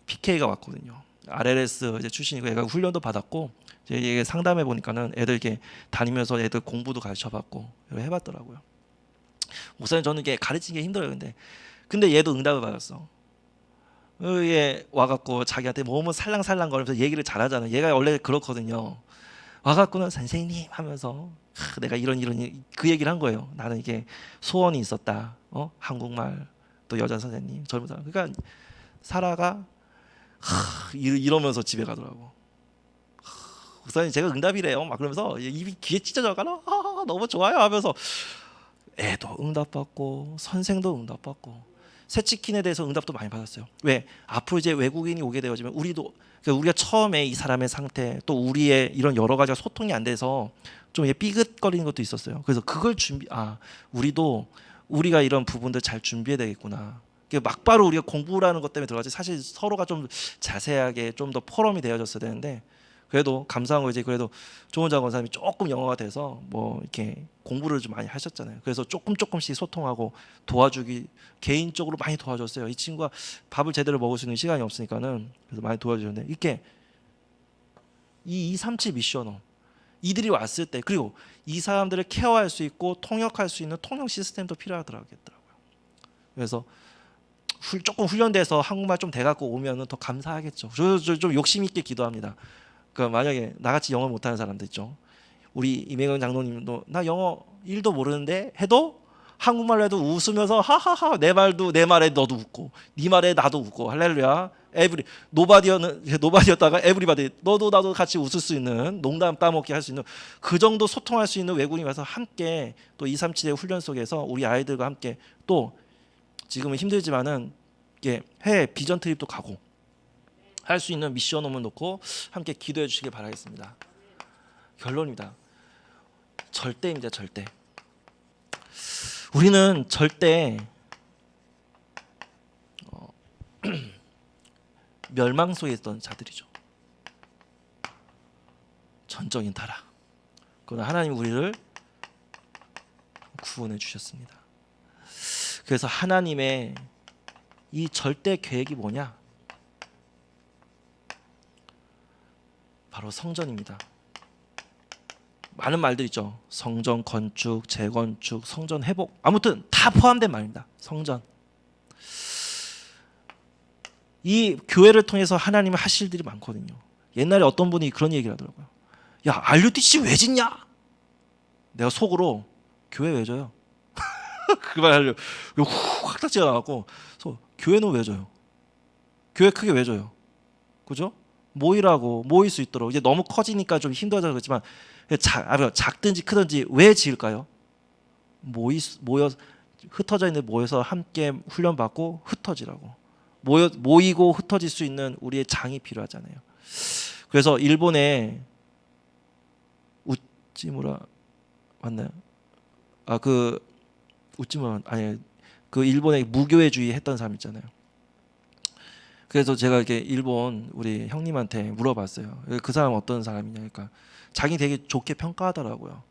PK가 왔거든요. RLS 이제 출신이고 얘가 훈련도 받았고 이제 상담해 보니까는 애들 이렇게 다니면서 애들 공부도 가르쳐봤고 해봤더라고요. 목사님 저는 이게 가르치는 게 힘들어요. 근데 얘도 응답을 받았어. 얘 와갖고 자기한테 몸을 살랑살랑 거리면서 얘기를 잘하잖아요. 얘가 원래 그렇거든요. 와갖고는 선생님 하면서 내가 이런 그 얘기를 한 거예요. 나는 이게 소원이 있었다. 한국말 또 여자 선생님 젊은 사람. 그러니까 사라가 이러면서 집에 가더라고. 목사님 제가 응답이래요. 막 그러면서 입이 귀에 찢어져가나 너무 좋아요 하면서 애도 응답받고 선생도 응답받고 새치킨에 대해서 응답도 많이 받았어요. 왜? 앞으로 이제 외국인이 오게 되어지면 우리가 처음에 이 사람의 상태 또 우리의 이런 여러 가지가 소통이 안 돼서 좀 삐긋거리는 것도 있었어요. 그래서 그걸 우리가 이런 부분들 잘 준비해야 되겠구나. 막바로 우리가 공부라는 것 때문에 들어가지 사실 서로가 좀 자세하게 좀 더 포럼이 되어졌어야 되는데 그래도 감사한 거 이제 그래도 조은장 권사님이 조금 영어가 돼서 뭐 이렇게 공부를 좀 많이 하셨잖아요. 그래서 조금씩 소통하고 도와주기 개인적으로 많이 도와줬어요. 이 친구가 밥을 제대로 먹을 수 있는 시간이 없으니까는 그래서 많이 도와주는데 이렇게 이 237 미션홈 이들이 왔을 때 그리고 이 사람들을 케어할 수 있고 통역할 수 있는 통역 시스템도 필요하더라고요. 그래서 조금 훈련돼서 한국말 좀 돼갖고 오면은 더 감사하겠죠. 좀 욕심 있게 기도합니다. 그러니까 만약에 나같이 영어 못하는 사람들 있죠. 우리 이명현 장로님도 나 영어 1도 모르는데 해도 한국말로 해도 웃으면서 하하하 내 말에 너도 웃고 네 말에 나도 웃고 할렐루야. 에브리 노바디였다가 에브리바디 너도 나도 같이 웃을 수 있는 농담 따먹기 할 수 있는 그 정도 소통할 수 있는 외국인이 와서 함께 또 237의 훈련 속에서 우리 아이들과 함께 또 지금은 힘들지만은 해외 비전 트립도 가고 할 수 있는 미션 홈을 놓고 함께 기도해 주시길 바라겠습니다. 결론입니다. 절대입니다. 절대. 우리는 절대 멸망 속에 있던 자들이죠. 전적인 타락. 그러나 하나님 우리를 구원해 주셨습니다. 그래서 하나님의 이 절대 계획이 뭐냐? 바로 성전입니다. 많은 말들 있죠. 성전 건축, 재건축, 성전 회복. 아무튼 다 포함된 말입니다. 성전. 이 교회를 통해서 하나님은 하실 일이 많거든요. 옛날에 어떤 분이 그런 얘기를 하더라고요. 야, RUTC 왜 짓냐? 내가 속으로 교회 왜 져요? 그 말 하려고 확 닥치가 나왔고 교회는 왜 져요? 교회 크게 왜 져요? 그죠? 모이라고 모일 수 있도록 이제 너무 커지니까 좀 힘들어서 그렇지만 작든지 크든지 왜 지을까요? 모여 흩어져 있는 모여서 함께 훈련받고 흩어지라고 모이고 흩어질 수 있는 우리의 장이 필요하잖아요. 그래서 일본의 우찌무라 맞나요? 우찌무라 아니 그 일본의 무교회주의 했던 사람 있잖아요. 그래서 제가 이렇게 일본 우리 형님한테 물어봤어요. 그 사람 어떤 사람이냐, 그러니까 자기 되게 좋게 평가하더라고요.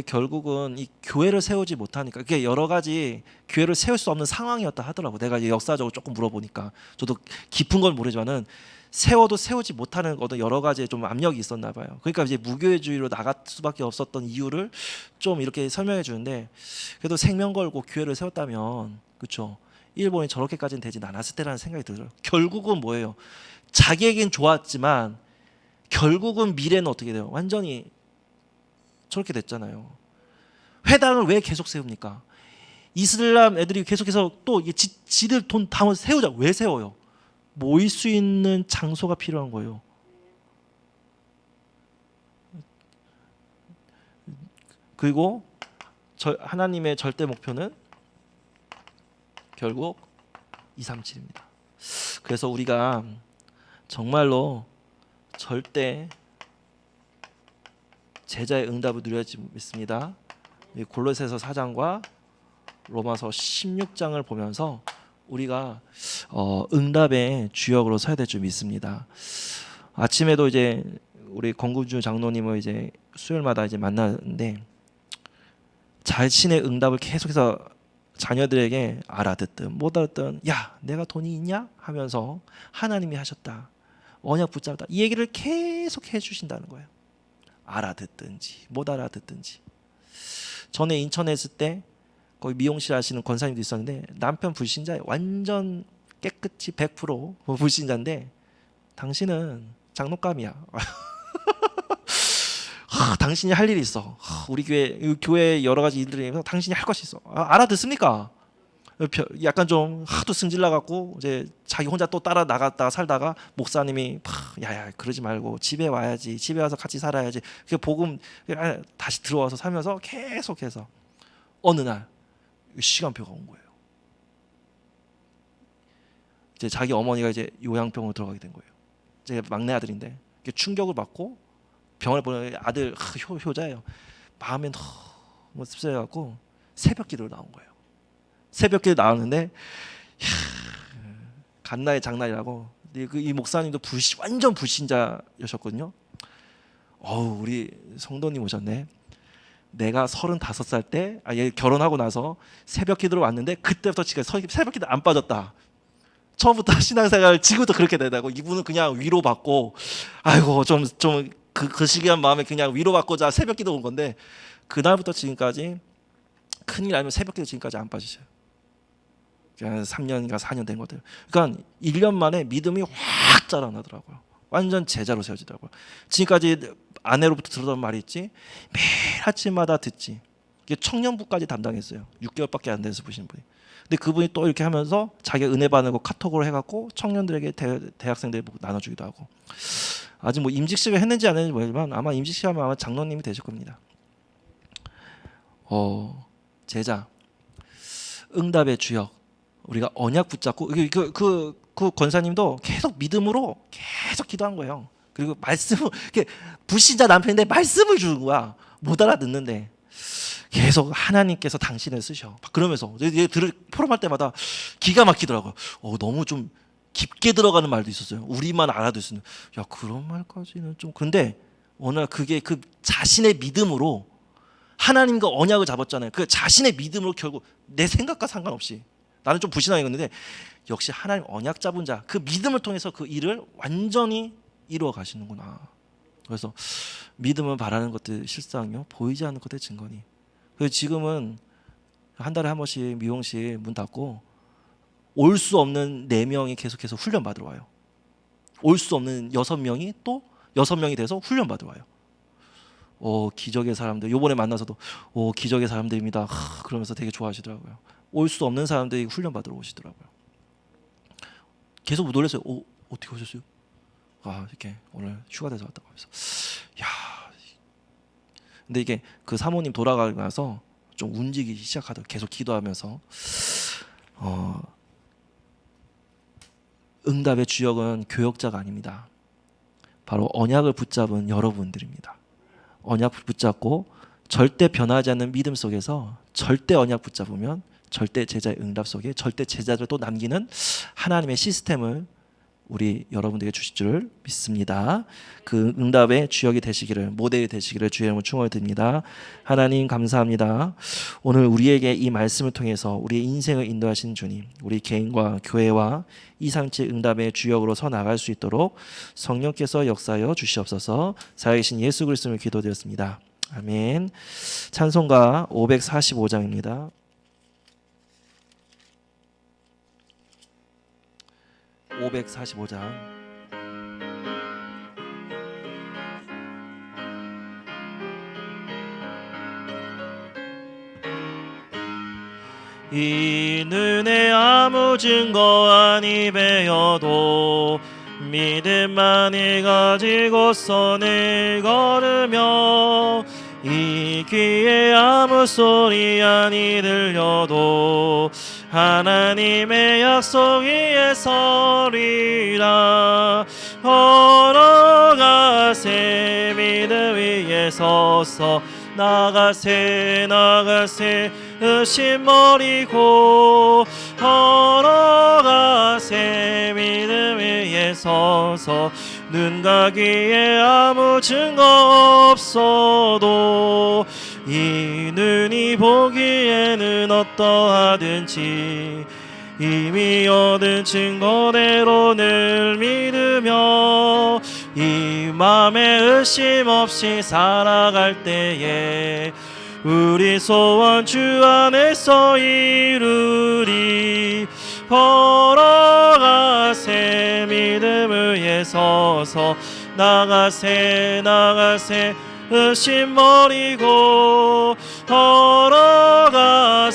결국은 이 교회를 세우지 못하니까 그게 여러 가지 교회를 세울 수 없는 상황이었다 하더라고. 내가 역사적으로 조금 물어보니까 저도 깊은 건 모르지만은 세워도 세우지 못하는 어떤 여러 가지 좀 압력이 있었나 봐요. 그러니까 이제 무교회주의로 나갈 수밖에 없었던 이유를 좀 이렇게 설명해 주는데 그래도 생명 걸고 교회를 세웠다면 그렇죠. 일본이 저렇게까지는 되진 않았을 때라는 생각이 들어요. 결국은 뭐예요? 자기에겐 좋았지만 결국은 미래는 어떻게 돼요? 완전히 저렇게 됐잖아요. 회당을 왜 계속 세웁니까? 이슬람 애들이 계속해서 또 지들 돈 다 세우자. 왜 세워요? 모일 수 있는 장소가 필요한 거예요. 그리고 하나님의 절대 목표는 결국 237입니다. 그래서 우리가 정말로 절대 제자의 응답을 누려야지 믿습니다. 골로새서 4장과 로마서 16장을 보면서 우리가 응답의 주역으로 서야 될 줄 믿습니다. 아침에도 이제 우리 권구주 장로님을 이제 수요일마다 이제 만나는데 자신의 응답을 계속해서 자녀들에게 알아듣든 못 알아듣든 야 내가 돈이 있냐 하면서 하나님이 하셨다 언약 붙잡았다 이 얘기를 계속 해주신다는 거예요. 알아듣든지 못 알아듣든지. 전에 인천에 있을 때 거기 미용실 하시는 권사님도 있었는데 남편 불신자예요. 완전 깨끗이 100% 불신자인데 당신은 장로감이야. 당신이 할 일이 있어. 우리 교회 여러 가지 일들이 당신이 할 것이 있어. 알아듣습니까? 약간 좀 하도 승질나 갖고 이제 자기 혼자 또 따라 나갔다가 살다가 목사님이 야야 그러지 말고 집에 와야지. 집에 와서 같이 살아야지. 그 복음 다시 들어와서 살면서 계속해서 어느 날 시간표가 온 거예요. 이제 자기 어머니가 이제 요양병으로 들어가게 된 거예요. 제 막내 아들인데 충격을 받고 병원에 보내 아들 효자예요. 마음에 너무 씁쓸해갖고 새벽기도를 나온 거예요. 새벽기도 나왔는데 갓나의 장날이라고 이 목사님도 완전 불신자였거든요. 우리 성도님 오셨네. 내가 35살 때 얘 결혼하고 나서 새벽기도를 왔는데 그때부터 지금 새벽기도 안 빠졌다. 처음부터 신앙생활 지금부터 그렇게 되다고 이분은 그냥 위로받고 아이고 좀 그 시기한 마음에 그냥 위로받고자 새벽기도 온 건데 그날부터 지금까지 큰일 아니면 새벽기도 지금까지 안 빠지셔요. 그냥 3년인가 4년 된 것들. 그러니까 1년 만에 믿음이 확 자라나더라고요. 완전 제자로 세워지더라고요. 지금까지 아내로부터 들었던 말이 있지. 매일 아침마다 듣지. 이게 청년부까지 담당했어요. 6개월밖에 안 돼서 보시는 분이. 근데 그분이 또 이렇게 하면서 자기 은혜 받는 거 카톡으로 해갖고 청년들에게 대학생들이 나눠주기도 하고. 아직 뭐 임직식을 했는지 안 했는지 모르지만 아마 임직식하면 아마 장로님이 되실 겁니다. 제자, 응답의 주역, 우리가 언약 붙잡고 그 권사님도 계속 믿음으로 계속 기도한 거예요. 그리고 말씀을 불신자 남편인데 말씀을 주는 거야. 못 알아듣는데 계속 하나님께서 당신을 쓰셔. 그러면서 포럼할 때마다 기가 막히더라고요. 너무 좀 깊게 들어가는 말도 있었어요. 우리만 알아들 수 있는. 야, 그런 말까지는 좀. 근데 어느 날 그게 그 자신의 믿음으로 하나님과 언약을 잡았잖아요. 그 자신의 믿음으로 결국 내 생각과 상관없이 나는 좀 불신하게 했는데 역시 하나님 언약 잡은 자 그 믿음을 통해서 그 일을 완전히 이루어 가시는구나. 그래서 믿음을 바라는 것들 실상이요 보이지 않는 것들의 증거니. 그래서 지금은 한 달에 한 번씩 미용실 문 닫고 올 수 없는 4명이 계속해서 훈련 받으러 와요. 올 수 없는 6명이 또 6명이 돼서 훈련 받으러 와요. 기적의 사람들 요번에 만나서도 기적의 사람들입니다. 그러면서 되게 좋아하시더라고요. 올 수 없는 사람들이 훈련 받으러 오시더라고요. 계속 놀랐어요. 어떻게 오셨어요? 이렇게 오늘 휴가 돼서 왔다고 하면서. 야, 근데 이게 그 사모님 돌아가고 나서 좀 움직이기 시작하더라고요. 계속 기도하면서. 응답의 주역은 교역자가 아닙니다. 바로 언약을 붙잡은 여러분들입니다. 언약 붙잡고 절대 변하지 않는 믿음 속에서 절대 언약 붙잡으면 절대 제자의 응답 속에 절대 제자를 또 남기는 하나님의 시스템을 우리 여러분들에게 주실 줄 믿습니다. 그 응답의 주역이 되시기를, 모델이 되시기를 주의 이름으로 축원을 드립니다. 하나님 감사합니다. 오늘 우리에게 이 말씀을 통해서 우리의 인생을 인도하신 주님, 우리 개인과 교회와 237 응답의 주역으로 서 나갈 수 있도록 성령께서 역사하여 주시옵소서. 살아계신 예수 그리스도를 기도드렸습니다. 아멘. 찬송가 545장입니다. 545장. 이 눈에 아무 증거 아니 배어도 믿음만을 가지고 선을 걸으며 이 귀에 아무 소리 아니 들려도 하나님의 약속 위에 서리라. 걸어가세 믿음 위에 서서 나가세 의심 버리고 걸어가세 믿음 위에 서서 눈과 귀에 아무 증거 없어도 이 눈이 보기에는 어떠하든지 이미 얻은 증거대로 늘 믿으며 이 맘에 의심 없이 살아갈 때에 우리 소원 주 안에서 이루리. 걸어가세 믿음 위에 서서 나가세 의심 버리고 걸어가세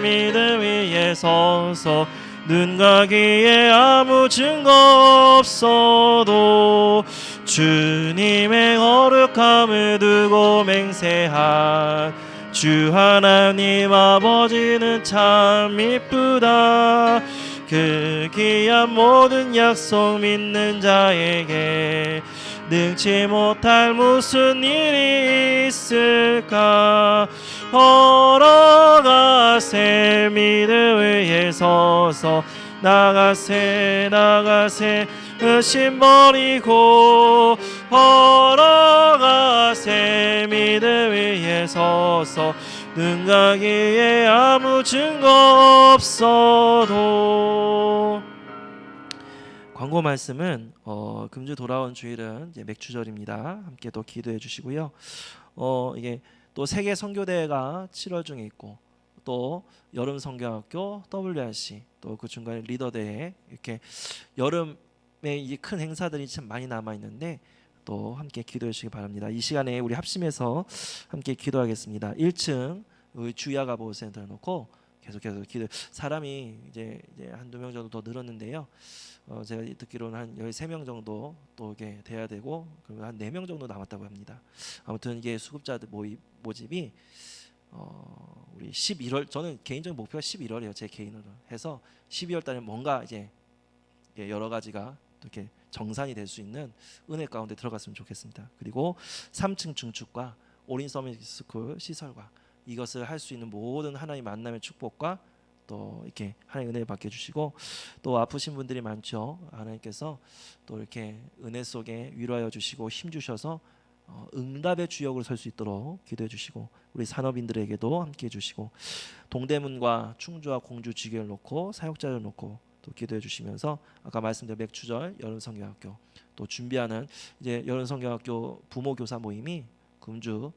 믿음 위에 서서 눈과 귀에 아무 증거 없어도 주님의 거룩함을 두고 맹세한 주 하나님 아버지는 참 이쁘다. 그 귀한 모든 약속 믿는 자에게 능치 못할 무슨 일이 있을까. 걸어가세 믿음 위에 서서 나가세 의심 버리고 걸어가세 믿음 위에 서서 눈과 귀에 아무 증거 없어도. 광고 말씀은 금주 돌아온 주일은 이제 맥주절입니다. 함께 또 기도해 주시고요. 이게 또 세계 선교대회가 7월 중에 있고 또 여름 성경학교 WRC, 또 그 중간에 리더 대회, 이렇게 여름에 이 큰 행사들이 참 많이 남아 있는데 또 함께 기도해 주시기 바랍니다. 이 시간에 우리 합심해서 함께 기도하겠습니다. 1층 우리 주야가보 센터에 놓고 계속해서 기도. 사람이 이제 한두 명 정도 더 늘었는데요. 제가 듣기로는 한 13명 정도 또 이게 돼야 되고, 그리고 한 4명 정도 남았다고 합니다. 아무튼 이게 수급자들 모집이 우리 11월, 저는 개인적인 목표가 11월이에요. 제 개인으로 해서 12월 달에 뭔가 이제 여러 가지가 이렇게 정산이 될 수 있는 은혜 가운데 들어갔으면 좋겠습니다. 그리고 3층 중축과 오린 서밋스쿨 시설과 이것을 할 수 있는 모든 하나님 만남의 축복과 또 이렇게 하나님 은혜를 받게 해주시고, 또 아프신 분들이 많죠. 하나님께서 또 이렇게 은혜 속에 위로하여 주시고 힘 주셔서 응답의 주역으로 설 수 있도록 기도해 주시고, 우리 산업인들에게도 함께 해 주시고, 동대문과 충주와 공주 지교를 놓고 사역자를 놓고 또 기도해 주시면서, 아까 말씀드린 맥추절 여름성경학교 또 준비하는 이제 여름성경학교 부모 교사 모임이 금주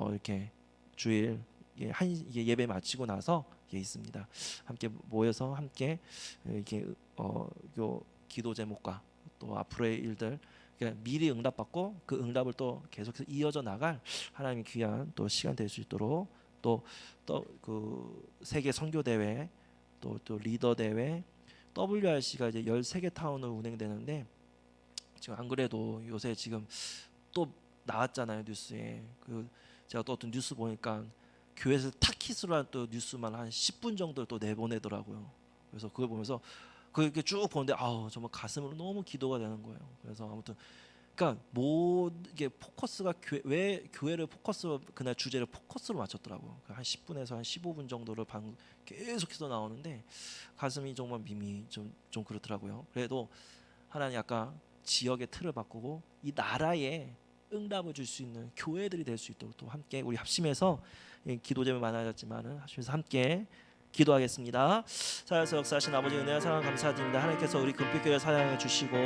이렇게 주일 예배 마치고 나서 있습니다. 함께 모여서 함께 이렇게 요 기도 제목과 또 앞으로의 일들, 그러니까 미리 응답받고 그 응답을 또 계속해서 이어져 나갈 하나님의 귀한 또 시간 될 수 있도록, 또 그 세계 선교 대회, 또 리더 대회, WRC가 이제 13개 타운으로 운행되는데, 지금 안 그래도 요새 지금 또 나왔잖아요, 뉴스에. 그 제가 또 어떤 뉴스 보니까 교회에서 타킷으로 한 또 뉴스만 한 10분 정도 또 내보내더라고요. 그래서 그걸 보면서 그렇게 쭉 보는데 정말 가슴으로 너무 기도가 되는 거예요. 그래서 아무튼 그러니까 이게 포커스가 왜 교회를 포커스, 그날 주제를 포커스로 맞췄더라고요. 한 10분에서 한 15분 정도를 계속해서 나오는데 가슴이 정말 좀 그렇더라고요. 그래도 하나님 아까 지역의 틀을 바꾸고 이 나라에 응답을 줄 수 있는 교회들이 될 수 있도록 또 함께 우리 합심해서, 기도 제목이 많아졌지만은 합심해서 함께 기도하겠습니다. 살아서 역사하신 아버지 은혜와 사랑 감사드립니다. 하나님께서 우리 금빛교회 사랑해 주시고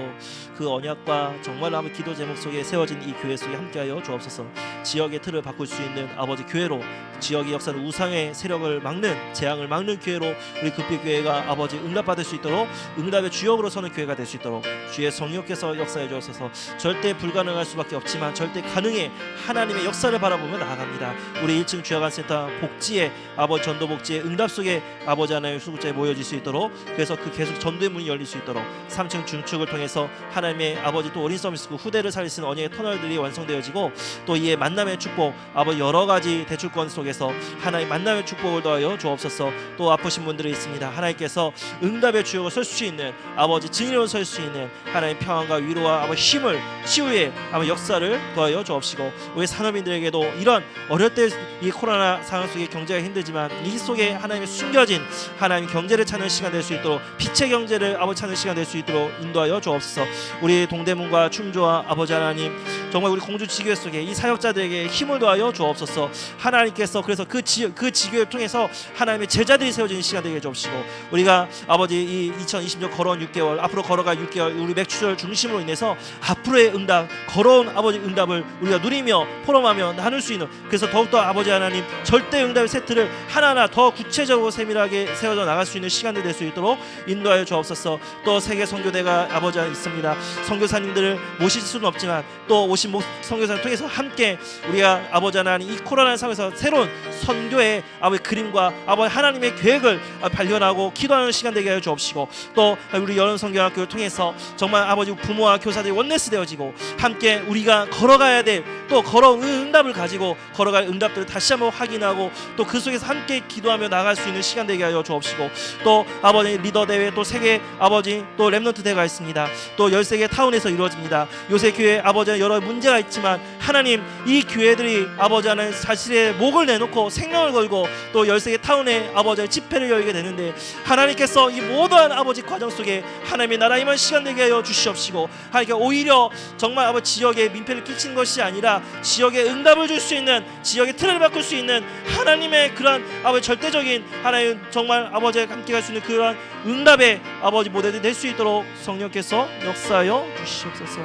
그 언약과 정말 아버지 기도 제목 속에 세워진 이 교회 속에 함께하여 주옵소서. 지역의 틀을 바꿀 수 있는 아버지 교회로, 지역의 역사는 우상의 세력을 막는, 재앙을 막는 교회로 우리 금빛교회가 아버지 응답받을 수 있도록, 응답의 주역으로 서는 교회가 될 수 있도록 주의 성령께서 역사해 주옵소서. 절대 불가능할 수밖에 없지만 절대 가능해 하나님의 역사를 바라보며 나아갑니다. 우리 1층 주야간센터 복지의 아버지 전도 복지의 응답 속에 아버지 하나님의 수급자에 모여질 수 있도록, 그래서 그 계속 전도의 문이 열릴 수 있도록 3층 중축을 통해서 하나님의 아버지 또 어린 서비스고 후대를 살릴 수 있는 언약의 터널들이 완성되어지고, 또 이에 만남의 축복, 아버지 여러 가지 대출권 속에서 하나님 만남의 축복을 더하여 주옵소서. 또 아프신 분들이 있습니다. 하나님께서 응답의 주역을 설 수 있는, 아버지 증인으로 설 수 있는 하나님의 평안과 위로와 아버지 힘을, 치유의 아버지 역사를 더하여 주옵시고, 우리 산업인들에게도 이런 어려울 때 이 코로나 상황 속에 경제가 힘들지만 이 속에 하나님의 숨겨진 하나님 경제를 찾는 시간 될 수 있도록, 빛의 경제를 아버지 찾는 시간 될 수 있도록 인도하여 주옵소서. 우리 동대문과 충주와 아버지 하나님, 정말 우리 공주 지교회 속에 이 사역자들에게 힘을 더하여 주옵소서. 하나님께서 그래서 그 지교회를 통해서 하나님의 제자들이 세워지는 시간 되게 해주옵시고, 우리가 아버지 이 2020년 걸어온 6개월, 앞으로 걸어갈 6개월 우리 맥주절 중심으로 인해서 앞으로의 응답, 걸어온 아버지 응답을 우리가 누리며 포럼하며 나눌 수 있는, 그래서 더욱더 아버지 하나님 절대 응답의 세트를 하나하나 더 구체적으로 세밀하게 세워져 나갈 수 있는 시간이 될 수 있도록 인도하여 주옵소서. 또 세계 선교대가 아버지 안에 있습니다. 선교사님들을 모실 수는 없지만 또 오신 선교사를 통해서 함께 우리가 아버지 하나님 이 코로나 상황에서 새로운 선교의 아버지 그림과 아버지 하나님의 계획을 발견하고 기도하는 시간 되게 하여 주옵시고, 또 우리 여름 성경학교를 통해서 정말 아버지 부모와 교사들이 원네스 되어지고 함께 우리가 걸어가야 될, 또 걸어온 응답을 가지고 걸어갈 응답들을 다시 한번 확인하고 또 그 속에서 함께 기도하며 나갈 수 있는 시간 되게 하여 주옵시고, 또 아버지 리더 대회, 또 세계 아버지 또 렘넌트 대회가 있습니다. 또 13개 타운에서 이루어집니다. 요새 교회 아버지 여러 문제가 있지만 하나님 이 교회들이 아버지 하나님 자신의 목을 내놓고 생명을 걸고 또 13개 타운에 아버지 집회를 열게 되는데, 하나님께서 이 모든 아버지 과정 속에 하나님의 나라 임한 시간 되게 하여 주시옵시고, 하나님께 오히려 정말 아버지 지역에 민폐를 끼친 것이 아니라 지역에 응답을 줄 수 있는, 지역의 틀을 바꿀 수 있는 하나님의 그러한 아버지 절대적인 하나님 정말 아버지와 함께 갈 수 있는 그러한 응답의 아버지 모델이 될 수 있도록 성령께서 역사하여 주시옵소서.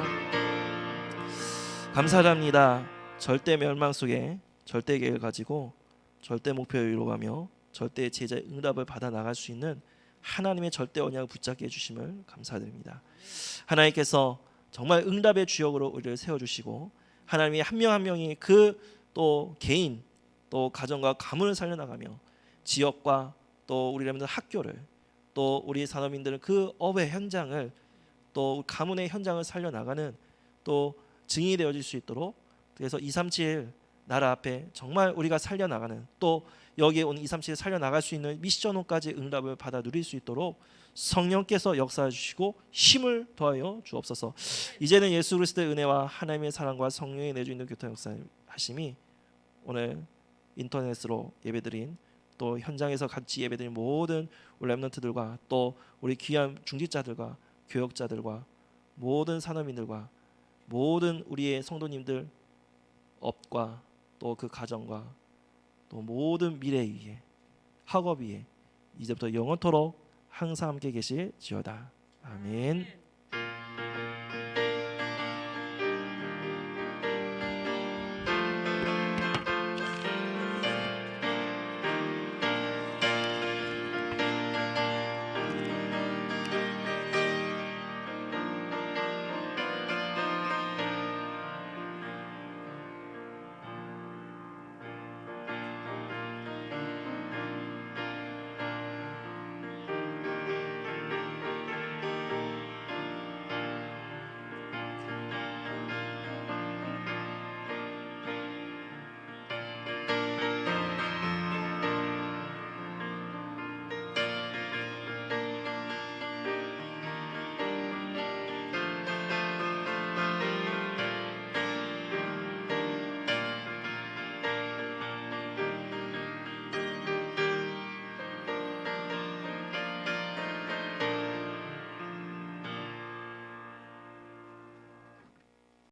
감사합니다. 절대 멸망 속에 절대 계획을 가지고 절대 목표를 이루어가며 절대 제자의 응답을 받아 나갈 수 있는 하나님의 절대 언약을 붙잡게 해주심을 감사드립니다. 하나님께서 정말 응답의 주역으로 우리를 세워주시고 하나님이 한 명 한 명이 그 또 개인 또 가정과 가문을 살려나가며 지역과 또 우리 여러분들 학교를 또 우리 산업인들은 그 업의 현장을 또 가문의 현장을 살려나가는 또 증인이 되어질 수 있도록 그래서 237 나라 앞에 정말 우리가 살려나가는 또 여기에 온 237을 살려나갈 수 있는 미션홈까지 응답을 받아 누릴 수 있도록 성령께서 역사해 주시고 힘을 더하여 주옵소서. 이제는 예수 그리스도의 은혜와 하나님의 사랑과 성령의 내주있는 교통 역사하심이 오늘 인터넷으로 예배드린 또 현장에서 같이 예배드린 모든 우리 렘넌트들과 또 우리 귀한 중직자들과 교역자들과 모든 산업인들과 모든 우리의 성도님들 업과 또 그 가정과 또 모든 미래 위에 학업 위에 이제부터 영원토록 항상 함께 계실지어다. 아멘.